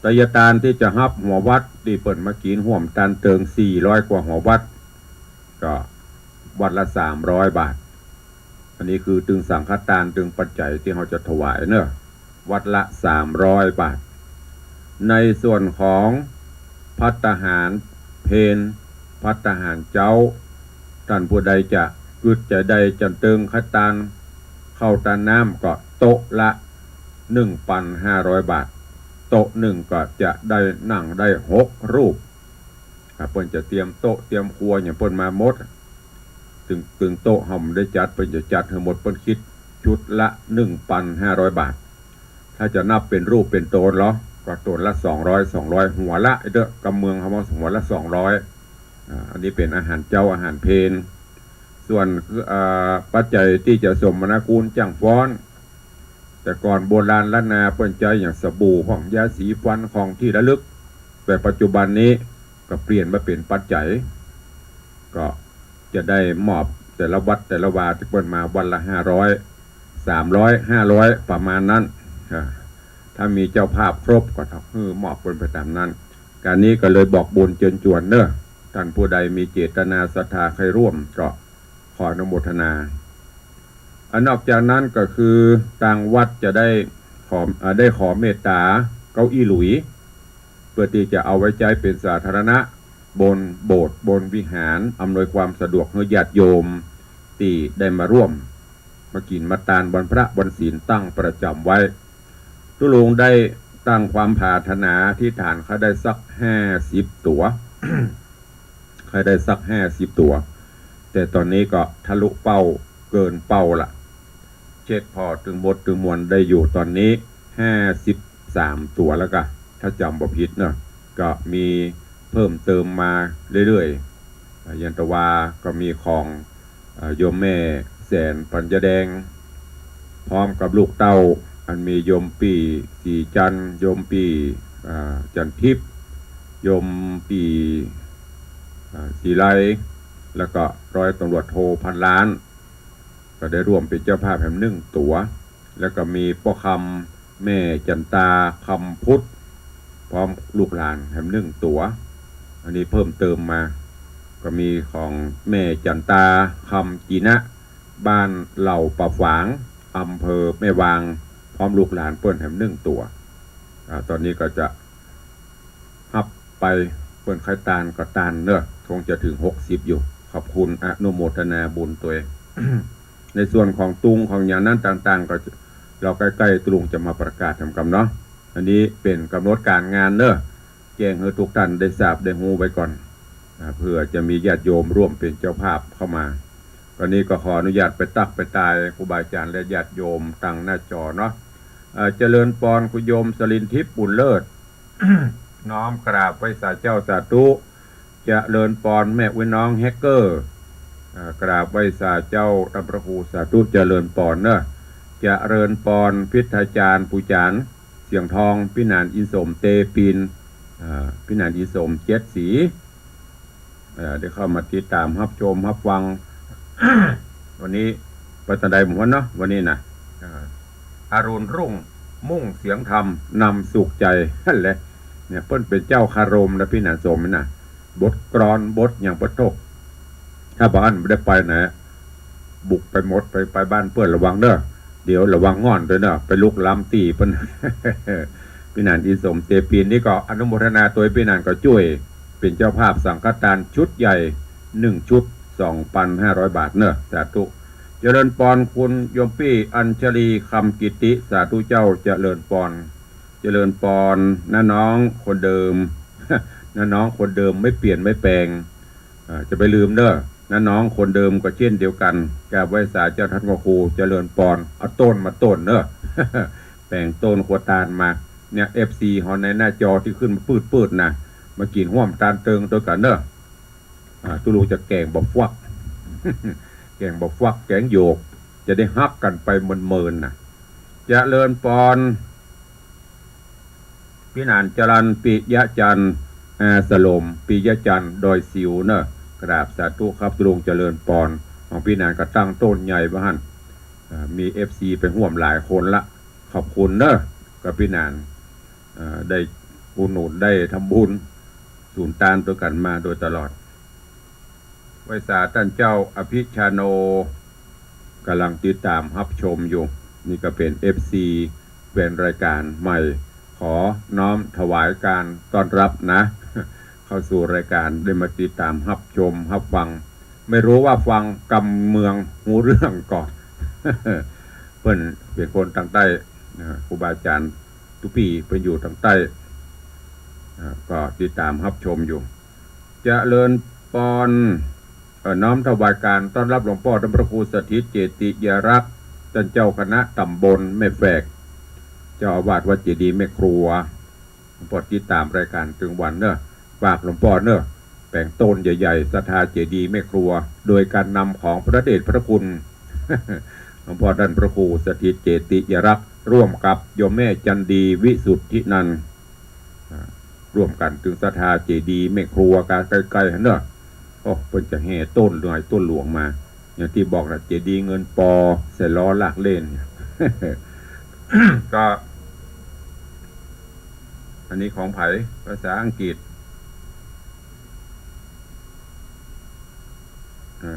ตยทานที่จะฮับหัววัดที่เปิดมากินห่วมตานเติง400 กว่าหัววัดก็วัดละ300 บาทอันนี้คือตึงสังฆทานตึงปัจจัยที่เขาจะถวายเนอะวัดละ300 บาทในส่วนของภัตตาหารเพลภัตตาหารเจ้าท่านผู้ใดจะกึดจะได้จันเติงคัตตานเข้าตานน้ำก็โต๊ะละ 1,500 บาทโต๊ะหนึ่งก็จะได้นั่งได้6 รูปเพิ่นจะเตรียมโต๊ะเตรียมครัวอย่างเพิ่นมาหมดถึงโต๊ะห่มได้จัดเพิ่นจะจัดให้หมดเพิ่นคิดชุดละ 1,500 บาทถ้าจะนับเป็นรูปเป็นโตนเหรอก็โตนละ200หัวละเด้อกำเมืองเขาว่าหัวละ200อันนี้เป็นอาหารเจ้าอาหารเพลส่วนปัจจัยที่จะสมนากูลจังฟ้อนแต่ก่อนโบราณล้านนาเปิ้นใจอย่างสบู่ของยาสีฟันของที่ระลึกแต่ปัจจุบันนี้ก็เปลี่ยนมาเป็นปัจจัยก็จะได้มอบแต่ละวัดแต่ละวาที่เปิ้นมาวันละ500 300 500ประมาณนั้นถ้ามีเจ้าภาพครบก็ต้องมอบเปิ้นไปตามนั้นการนี้ก็เลยบอกบุญเชิญชวนเนอะท่านผู้ใดมีเจตนาศรัทธาใครร่วมก็ขออนุโมทนานอกจากนั้นก็คือทางวัดจะได้ขอเมตตาเก้าอี้หลุยเพื่อที่จะเอาไว้ใช้เป็นสาธารณะบนโบสถ์บนวิหารอำนวยความสะดวกให้ญาติโยม ตีได้มาร่วมมากินมาตานวันพระวันศีลตั้งประจำไว้ตุลุงได้ตั้งความปรารถนาที่ฐานเขาได้สัก50 ตัว ใครได้สัก50 ตัวแต่ตอนนี้ก็ทะลุเป้าเกินเป้าละเช็ดพอถึงหมดถึงมวลได้อยู่ตอนนี้53 ตัวแล้วก็ถ้าจำบ่ผิดเนอะก็มีเพิ่มเติมมาเรื่อยๆยันตวาก็มีของโยมแม่แสนปัญญาแดงพร้อมกับลูกเต้าอันมีโยมปีสีจันโยมปีจันทิพย์โยมปีสีไลแล้วก็ร้อยตำรวจโทพันล้านก็ได้ร่วมเป็นเจ้าภาพแห่ง1 ตัวแล้วก็มีพ่อคำแม่จันตาคำพุทธพร้อมลูกหลานแห่ง1 ตัวอันนี้เพิ่มเติมมาก็มีของแม่จันตาคำจีนะบ้านเหล่าปะฝางอำเภอแม่วางพร้อมลูกหลานเปิ้นแห่ง1 ตัวตอนนี้ก็จะฮับไปเปิ้นไข่ตาลก็ตาลเนอะคงจะถึง60อยู่ขอบคุณอนุโมทนาบุญตัวเอง ในส่วนของตุงของอย่างนั้นต่างๆก็เราใกล้ๆตุงจะมาประกาศทำกรรมเนาะอันนี้เป็นกำหนดการงานเนอะแจ้งให้ทุกท่านได้ทราบได้ฮู้ไว้ก่อนเพื่อจะมีญาติโยมร่วมเป็นเจ้าภาพเข้ามาตอนนี้ก็ขออนุญาตไปตักไปตายครูบาอาจารย์และญาติโยมตั้งหน้าจอเนาะเจริญปอนคุณโยมสลินทิพย์บุญเลิศ น้อมกราบไว้สาเจ้าสาธุเจริญปอนแม่วิน้องแฮกเกอร์กราบไว้สาเจ้าตำประคูสาธุเจริญปอนเนอะเจริญปอนพิทาจารย์ปูจานเสียงทองพินานอินสมเตปินพินานอินสม7 สีได้เข้ามาติดตามรับชมรับฟัง วันนี้ปัตตานีหมู่เนาะวันนี้นะอรุณรุ่งมุ่งเสียงธรรมนำสุขใจนั่นแหละเนี่ยเพิ่นเป็นเจ้าคารมนะพี่นานสมนะบทกรอนบทอย่างประทกถ้าบ้านไม่ได้ไปไหนบุกไปหมดไปบ้านเพื่อนระวังเด้อเดี๋ยวระวังง่อนด้วยเนาะไปลุกล้ำตีเพิ่น พี่นานอินสมเตปีนนี่ก็อนุโมทนาตัวพี่นานก็ช่วยเป็นเจ้าภาพสังฆทานชุดใหญ่1 ชุด 2,500 บาทเนอะสาธุเจริญปอนคุณโยมปี้อัญชลีคำกิติสาธุเจ้าเจริญปอนเจริญปอนน้าน้องคนเดิม น้าน้องคนเดิมไม่เปลี่ยนไม่แปลงจะไปลืมเนอะน้าน้องคนเดิมก็เช่นเดียวกันกราบไหว้สาเจ้าท่านครูเจริญปอนเอาต้นมาต้นเนอะ แปลงต้นขวดตาลมาเนี่ยFC หอในหน้าจอที่ขึ้นมาปืดนะมากินห่วมตาลเติงตัวกันเนอะตุลูจะแกงบอกฟัก แกงบอกฟักแกงโยกจะได้ฮักกันไปเมินๆนะเจริญปอนพี่นานจรันปิยะจันสลมปิยะจันดอยสิวเนอะกราบสาธุครับตุลุงเจริญปอนของพี่นานก็ตั้งต้นใหญ่บ้านมี FC ไปห่วมหลายคนละขอบคุณเนอะกับพี่นานได้อุดหนุนได้ทำบุญสูนตานตัวกันมาโดยตลอดไว้สาท่านเจ้าอภิชาโนกำลังติดตามรับชมอยู่นี่ก็เป็น FC เป็นรายการใหม่ขอน้อมถวายการต้อนรับนะ เข้าสู่รายการได้มาติดตามรับชมรับฟังไม่รู้ว่าฟังกำเมืองหูเรื่องก่อน เพิ่นเป็นคนทางใต้ครูบาอาจารย์ทุกปีเพิ่นอยู่ทางใต้ก็ติดตามรับชมอยู่เจริญปอนน้อมถวายการต้อนรับหลวงพ่อท่านพระครูสถิตเจติยรักษ์ท่านเจ้าคณะตำบลแม่แฝกเจ้าอาวาสวัดเจดีย์แม่ครัวหลวงพ่อติดตามรายการถึงวันเนอะฝากหลวงพ่อเนอะแปลงต้นใหญ่ๆศรัทธาเจดีย์แม่ครัวโดยการนำของพระเดชพระคุณ หลวงพ่อท่านพระครูสถิตเจติยรักษ์ร่วมกับโยมแม่จันดีวิสุทธินันท์ร่วมกันถึงศรัทธาเจดีย์แม่ครัวการใกล้ๆเนอะโอ้เพิ่นจะแห่ต้นหน่อยต้นหลวงมาอย่างที่บอกนะเจดีย์เงินปอใส่ล้อลากเล่น ก็อันนี้ของไผ่ภาษาอังกฤษ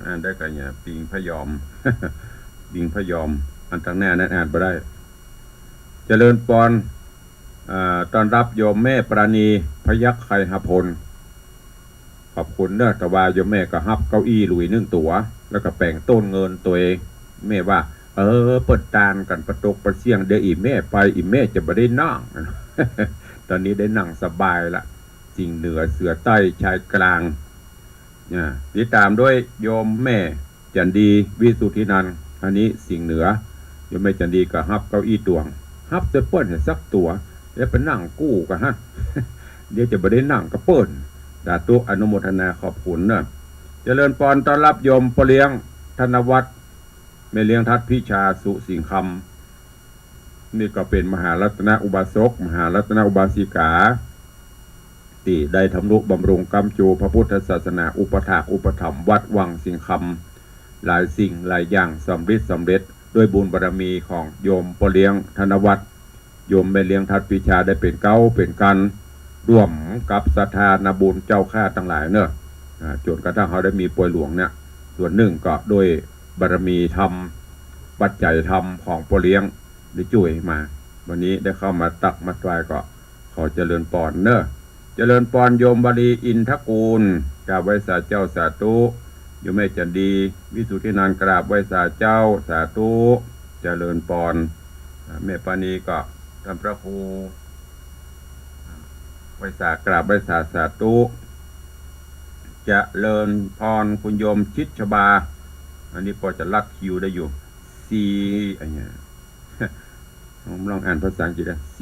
อ่านได้กันเนี่ยปิงพยอม ปิงพยอมอันทางหน้านั้นอ่านไปได้เจริญปอนตอนรับโยมแม่ปราณีพยัคฆ์ไคหพลข อบคุณเนอะแต่ว่าโยมแม่ก็ฮับเก้าอี้ลุย1 ตัวแล้วก็แป่งต้นเงินตัวเองแม่ว่าเปิดตานกันประตกประเสียงเดี๋ยวอีแม่ไปอีแม่จะไม่ได้นั่ง ตอนนี้ได้นั่งสบายละสิ่งเหนือเสือใต้ชายกลางติดตามด้วยโยมแม่จันดีวิสุทธินันท์อันนี้สิ่งเหนือโยมแม่จันดีก็ฮับเก้าอี้ตวงฮับจะเปิ้ลเห็นสักตัวแล้วไปนั่งกู้กันฮะ เดี๋ยวจะไม่ได้นั่งก็เปิ้ลสาธุอนุโมทนาขอบคุณเนอะเจริญพรต้อนรับโยมพ่อเลี้ยงธนวัฒน์แม่เลี้ยงทัดพิชาสุสิงคำนี่ก็เป็นมหารัตนอุบาสกมหารัตนอุบาสิกาที่ได้ทำนุบำรุงกำจูพระพุทธศาสนาอุปถากอุปถัมภ์วัดวังสิงคำหลายสิ่งหลายอย่างสำเร็จด้วยบุญบารมีของโยมพ่อเลี้ยงธนวัฒน์โยมแม่เลี้ยงทัดพิชาได้เป็นเก้าเป็นกันร่วมกับศรัทธานาบุญเจ้าข้าทั้งหลายเนอะจนกระทั่งเขาได้มีป่วยหลวงเนี่ยส่วนหนึ่งก็โดยบารมีธรรมปัจจัยธรรมของพ่อเลี้ยงได้ช่วยมาวันนี้ได้เข้ามาตักมาตวายก็ขอเจริญพรเนอะเจริญพรโยมบาลีอินทกูลกราบไหว้สาเจ้าสาธุโยมแม่จันดีวิสุทธินันท์กราบไหว้สาเจ้าสาธุเจริญพรแม่ปานีก็ท่านพระครูไหว้สากราบไหว้สาสาธุเจริญพรคุณโยมชิดชบาอันนี้พอจะลัดคิวได้อยู่ C อะไรเงี้ยผมลองอ่านภาษาอังกฤษนะ C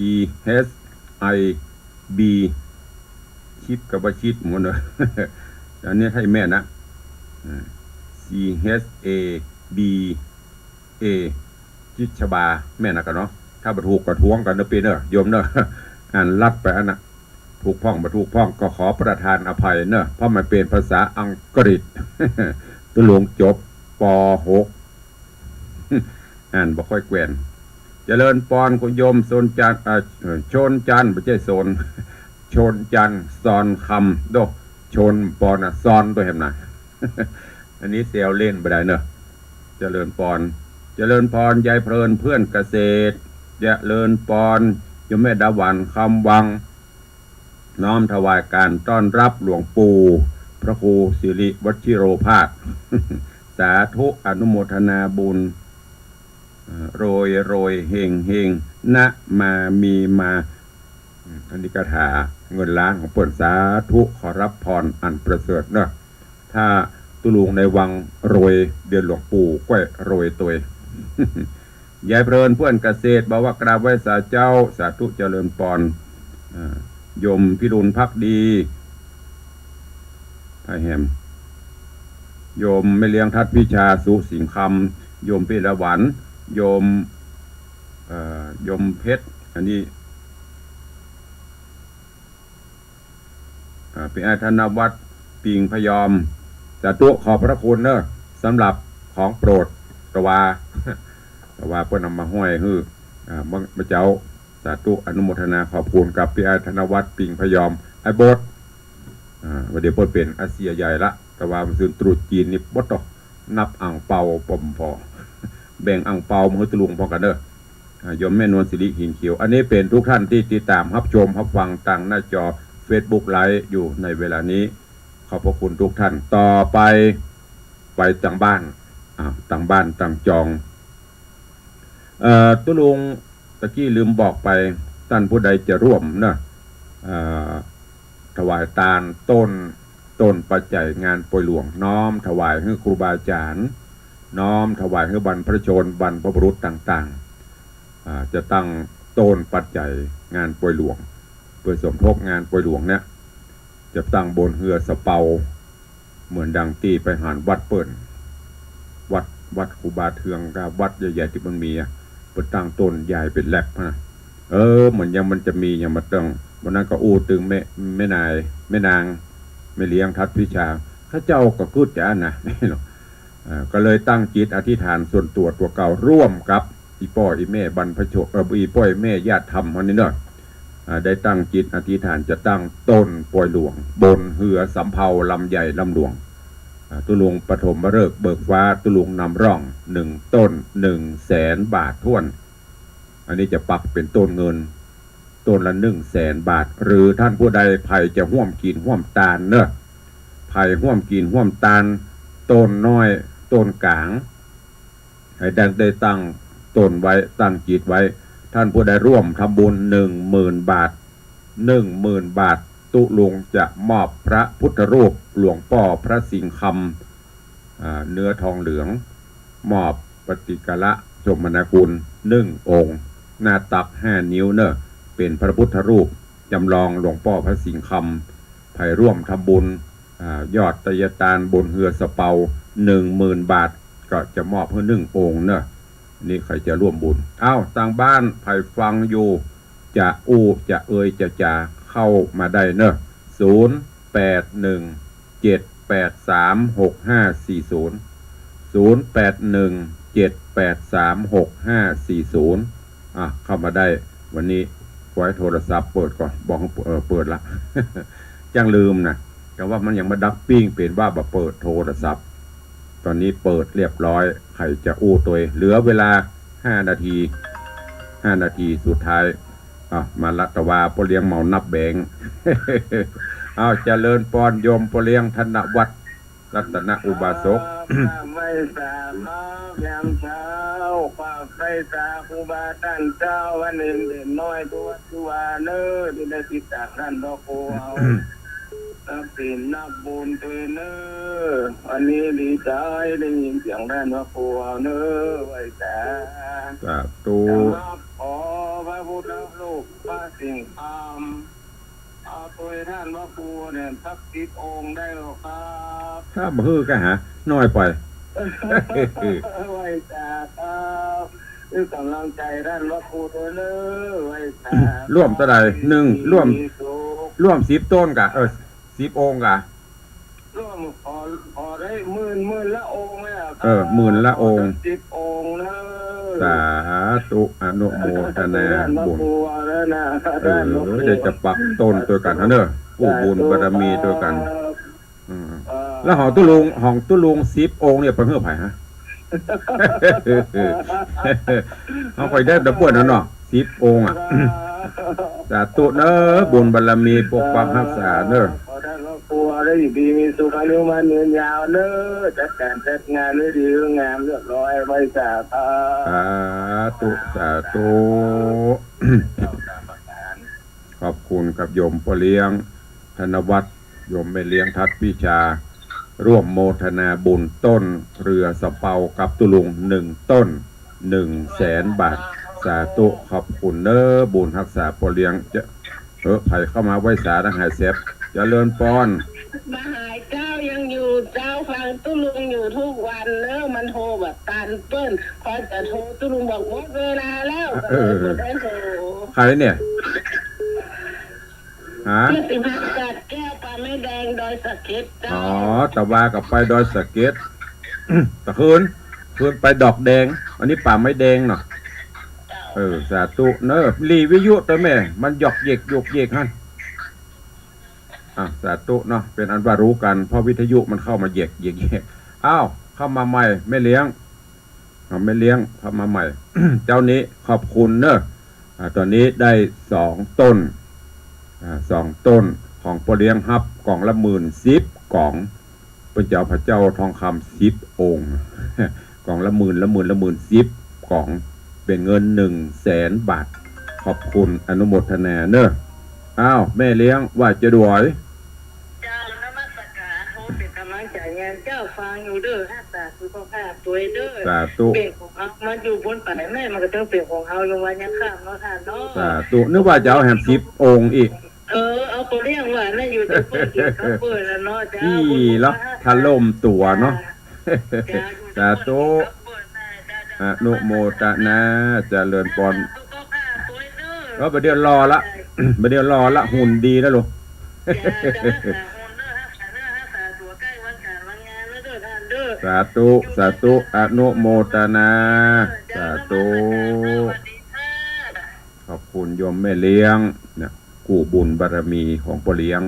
H I B ชิดกับว่าชิดหมดเลย อันนี้ให้แม่นะ C H A B A ชิดชบาแม่นะกันเนาะถ้าบรรทุกกระท้วงกันเนอะปีเนอะโยมเนอะ อ่านลัดไปอันน่ะถูกพ้องบรรทุกพ้องก็ขอประทานอภัยเนอะเพราะมันเป็นภาษาอังกฤษ ตัวหลวงจบป.6 อ่านบ่ค่อยแกวนเจริญพรคุณโยมโซนจันชนจันไม่ใช่โซน ชนจันซอนคำโดชนปอนะซอนตัวเห็นไหม อันนี้เซลเล่นไปได้เนอะเจริญพรยายเพลินเพื่อนเกษตรเจริญพรโยมแม่ดาวันคำวังน้อมถวายการต้อนรับหลวงปู่พระครูสิริวชิโรภาส สาธุอนุโมทนาบุญโรยเฮงนะมามีมาอันนี้คาถาเงินล้านของเปิ่นสาธุขอรับพรอันประเสริฐเนอะถ้าตุลุงในวังโรยเดือนหลวงปู่ก็โรยตัวยายเพลินเพื่อนเกษตรบอกว่ากราบไหว้สาเจ้าสาธุเจริญพรโยมพิรุณภักดีพายแฮมโยมไม่เลี้ยงทัดพิชาสุสิงคำโยมปิรวันโยมเพชรอันนี้เป็นอาธนวัฒน์ปิงพยอมสาธุขอพระคุณเนอะสำหรับของโปรดตะวาเพื่อนนำมาห้อยฮื้อพระเจ้าสาธุอนุโมทนาขอบคุณกับพี่อาธนวัฒน์ปิงพยอมไอ้โบสวันเดียวเปิดเป็นอาเซียใหญ่ละแต่ว่ามันคือตรุษจีนนี่บดต่อนับอ่างเปาปมพอ แบ่งอ่างเปามือตะลุงพอกันเด้อยมแม่นวลสิริหินเขียวอันนี้เป็นทุกท่านที่ติดตามรับชมรับฟังทางหน้าจอ Facebook ไลฟ์อยู่ในเวลานี้ขอบพระคุณทุกท่านต่อไปต่างบ้านต่างจองตุลุงตะกี้ลืมบอกไปท่านผู้ใดจะร่วมนะถวายทานต้นปัจจัยงานป่วยหลวงน้อมถวายให้ครูบาอาจารย์น้อมถวายให้บรรพชนบรรพบุรุษต่างๆจะตั้งต้นปัจจัยงานป่วยหลวงเพื่อสมทบงานป่วยหลวงเนี่ยจะตั้งบนเรือสะเปาเหมือนดังตีไปหารวัดเปิ่นวัดครูบาเทืองกับวัดใหญ่ๆที่มันมีเปิดตั้งต้นใหญ่เป็นแลบนะเหมือนยังมันจะมียังมาตั้งวันนั้นก็อู้ตึงแม่นางไม่เลี้ยงทัดพิชาข้าเจ้าก็พูดจ้านะก็เลยตั้งจิตอธิษฐานส่วนตัวเก่าร่วมกับอีป้ออีแม่บรรพชนอีป้ออีแม่ญาติธรรมวันนี้เนอะได้ตั้งจิตอธิษฐานจะตั้งต้นป่วยหลวงบนเหือสำเภาลำใหญ่ลำหลวงตุลุงปฐมฤกษ์เบิกฟ้าตุลุงนำร่อง1 ต้น 100,000 บาทท้วนอันนี้จะปักเป็นต้นเงินต้นละ100,000 บาทหรือท่านผู้ใดไผ่จะห่วมกินห่วมตาลเนอะ ไผ่ห่วมกินห่วมตาลต้นน้อยต้นกลางให้ได้ตั้งต้นไว้ตั้งจิตไว้ท่านผู้ใดร่วมทำบุญ10,000 บาท10,000 บาทตุลุงจะมอบพระพุทธรูปหลวงพ่อพระสิงห์คำเนื้อทองเหลืองมอบปฏิกละสมนาคุณ1 องค์หน้าตัก5 นิ้วเนอะเป็นพระพุทธรูปจำลองหลวงพ่อพระสิงห์คำไผ่ร่วมทำบุญยอดตยตานบนเฮือสะเปา10,000 บาทก็จะมอบเพื่อ1 องค์เนอะนี่ใครจะร่วมบุญต่างบ้านไผ่ฟังอยู่จะจะจะเข้ามาได้เนอะ0817836540 0817836540เข้ามาได้วันนี้ขอให้โทรศัพท์เปิดก่อนบอกเปิดละ จังลืมนะแต่ว่ามันยังมาดับปิ้งเป็นว่าเปิดโทรศัพท์ตอนนี้เปิดเรียบร้อยใครจะตัวเหลือเวลา5 นาทีสุดท้ายมาลัตวาปเลี้ยงเมานับแบง เจริญปอนโยมปเลี้ยงธนวัฒน์รัตนอุบาสก ไม่สามารถยามเช้าฝากไปสาคูบาท่านเจ้าวันหนึ่งเด่นน้อยตัวเนื้อที่ได้ติดจากท่านดอกโกเอานับสินนับบุญตัวเนื้อวันนี้ดีใจได้ยินเสียงท่านดอกโกเอาเนื้อไว้สาธุขอพระพุทธรูปพระสิงห์คำเอาตัวท่านพระครูเนี่ยสัก10 องค์ได้หรอครับถ้าบ่ฮือก็หาน้อยไปไว้จ้าครับคือกำลังใจท่านพระครูตัวเนื้อไว้จ้าร่วมเท่าใด1ร่วม10 ต้นกะ10 องค์กะร่วมขอได้หมื่นละองค์เนี่ย10,000 ละองค์10 องค์นะสาธุอนุโมทนาบุญได้จะปักต้นตัวกันเนอะผู้บุญบารมีตัวกันแล้วหองตุลุง10 องค์เนี่ยเป็นเพื่อไผ่ฮะเขาไปได้ดับเบิลเนาะ10 องค์สาธุเนอะบุญบารมีปกปักรักษาเนอะครัวได้ดีมีสุขอายุมันยืนยาวเนอะจัดการจัดงานได้ดีงามเรียบร้อยไว้สาธุ ขอบคุณกับโยมพ่อเลี้ยงธนวัฒน์โยมแม่เลี้ยงทัดวิชาร่วมโมทนาบุญต้นเรือสะเปากับตุลุง1 ต้น100,000 บาทสาธุขอบคุณเนอะบุญรักษาพ่อเลี้ยงจะไผ่เข้ามาไว้สาทหายเสพเจริญปอนมหาเจ้ายังอยู่เจ้าฟังตุลุงอยู่ทุกวันเนอะมันโทรแบบตันเปิ้ลพอจะโทรตุลุงบอกหมดเวลาแล้วได้โทรใครเนี่ยที่15 กัดแก้วปลาไม่แดงดอยสะเก็ดตะวากับไปดอยสะเก็ดตะคืนไปดอกแดงอันนี้ป่าไม่แดงเนาะสาธุเนอะรีวิยุตัวแม่มันหยอกเยกฮั่นสาธุเนาะเป็นอันว่ารู้กันเพราะวิทยุมันเข้ามาเยกเข้ามาใหม่ไม่เลี้ยงเข้ามาใหม่ เจ้านี้ขอบคุณเนอะตอนนี้ได้2 ต้น2 ต้นของพ่อเลี้ยงฮับกล่องละ10,000 กล่องเป็นเจ้าพระเจ้าทองคำ10 องค์ กล่องละ10,000 10 กล่องเป็นเงิน100,000 บาทขอบคุณอนุโมทนาเนอะแม่เลี้ยงว่าจะด้วยเจ้านมัสการโทษเป็นกำลังใจงานเจ้าฟังอยู่เด้อรักษาสุขภาพตัวเด้อสาธุเป็นของเอามาอยู่บนป่าแม่มันก็ต้องเป็นของเฮาอยู่วันยังข้ามเนาะท่านเนาะสาธุนึกว่าจะเอาแฮม10 องค์อีกเอาตัวเลี้ยงว่านั่นอยู่ที่เปิดแล้วเนาะจ้าแล้วถล่มตัวเนาะสาธุอนุโมทนาเจริญพรประเดี๋ยวรอละหุ่นดีแล้วลูกสาธุอนุโมทนาสาธุขอบคุณโยมแม่เลี้ยงเนี่ยกู้บุญบารมีของพ่อเลี้ยง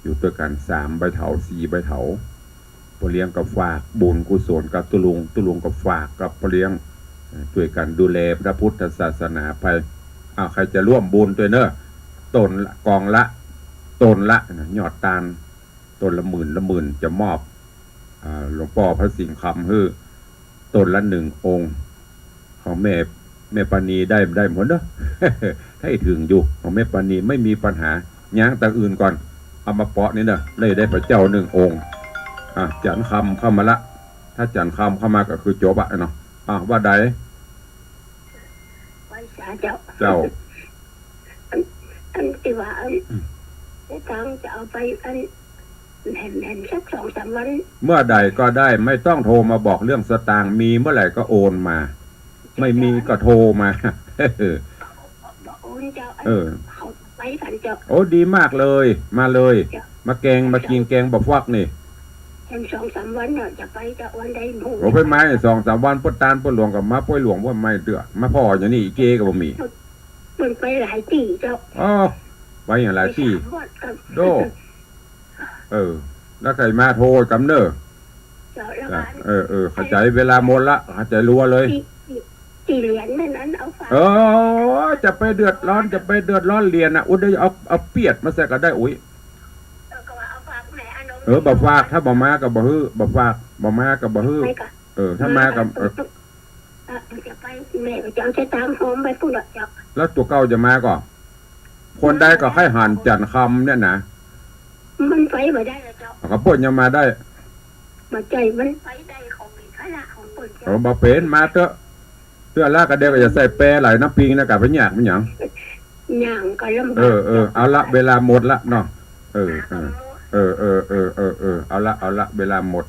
อยู่ด้วยกัน3 ใบเถา4 ใบเถาพ่อเลี้ยงกับฝากบุญกุศลกับตุลุงกับฝากกับพ่อเลี้ยงช่วยกันดูแลพระพุทธศาสนาไปใครจะร่วมบุญด้วยเนอะต้นละยอดตาล ต้นละหมื่นจะมอบหลวงพ่อพระสิงห์คำฮือต้นละ1 องค์ของแม่ปานีได้หมดเนอะ ให้ถึงอยู่ของแม่ปานีไม่มีปัญหาย่างแต่อื่นก่อนเอามาเปาะนี่เนอะเลยได้พระเจ้า1 องค์จันคำเข้ามาละถ้าจันคำเข้ามาก็คือจบอะเนาะว่าใด ไว้สาเจ้า เจ้า อันที่ว่าจะต้องจะเอาไปอันเห็นสัก2-3 วัน เมื่อใดก็ได้ไม่ต้องโทรมาบอกเรื่องสตางค์มีเมื่อไหร่ก็โอนมา ไม่มีก็โทรมา บอกโอนเจ้าเขาไปกันเจ้า โอ้ดีมากเลยมาเลยมาแกงมากินแกงบะฟักนี่ เห็น2-3 วันเนาะจะไปจะวันใดหมู่ โอ้ไปไม้2-3 วันปดตาลปดหลวงกับมาป่วยหลวงว่าไม่เดือดมาพ่ออย่างนี้อีเจก็บ่มี มันไปหลายที่เจ้า อ๋อไปอย่างไรที่ ไป3 วัดกับ โดแล้วใครมาโทรกำเนอ เจ้าแล้ว เข้าใจเวลาหมดละเข้าใจรัวเลย ที่เหรียญนั้นเอาฝาก จะไปเดือดร้อนเรียนนะอุ้ยได้เอาเปียดมาใส่ก็ได้อุ้ย ก็ว่าเอาฝากแม่อนม บ่ฝากถ้าบ่มากับบ่ฮื้อบ่ฝากบ่มากับบ่ฮื้อถ้ามากับจะไปแม่ก็จะตามหอมไปพุ่นละเจ้า แล้วตัวเก่าจะมาก่อนคนใดก็ให้หันจันคำเนี่ยนะ มันไปมาได้แล้วเจ้า ก็ป่นยังมาได้ มาใจมันไปได้ของมีขนาดของปุ่นเจ้า บ่เป็นมาเถอะเสื้อลากกระเดียวก็จะใส่แปรไหลน้ำปิงนะกับไปหยากมันหยัง ย่างก็ลำบาก เอาละเวลาหมดละเนาะเอาละเวลาหมด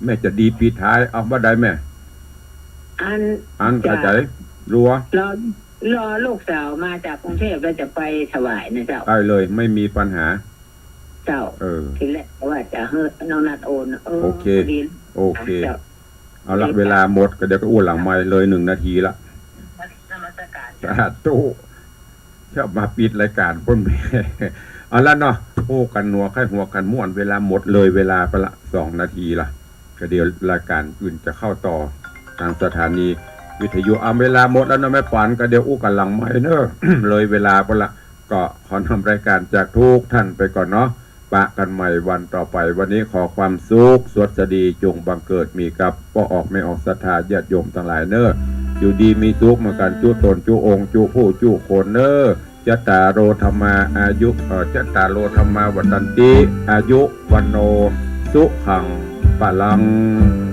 แม่จะดีปีท้ายเอาว่าได้แม่ อัน เข้าใจรัว รอลูกสาวมาจากกรุงเทพแล้วจะไปถวายนะเจ้า ได้เลยไม่มีปัญหา เจ้าทีแรกว่าจะเฮ้น้องนัดโอนโอเคเอาละเวลาหมดก็เดี๋ยวก็อ้วนหลังไม้เลย1 นาทีละสาธุชอบมาปิดรายการพ่นแม่เอาละเนาะโอ้กันนัวไข้หัวกันม่วนเวลาหมดเลยเวลาไปละ2 นาทีละก็เดี๋ยวรายการอื่นจะเข้าต่อทางสถานีวิทยุเวลาหมดแล้วนะแม่ปานก็เดี๋ยวอู้กันหลังไม้เนอะ เลยเวลาไปละก็ขอนำรายการจากทุกท่านไปก่อนเนาะปะกันใหม่วันต่อไปวันนี้ขอความสุขสวัสดีจงบังเกิดมีกับป้อออกไม่ออกศรัทธาญาติโยมทั้งหลายเนอะอยู่ดีมีสุขมากันจุตนจุองค์จุผู้จุคนเนอะจัตตาโรธรรมาอายุจัตตาโรธรรมาวัตันติอายุวันโนสุขังปะลัง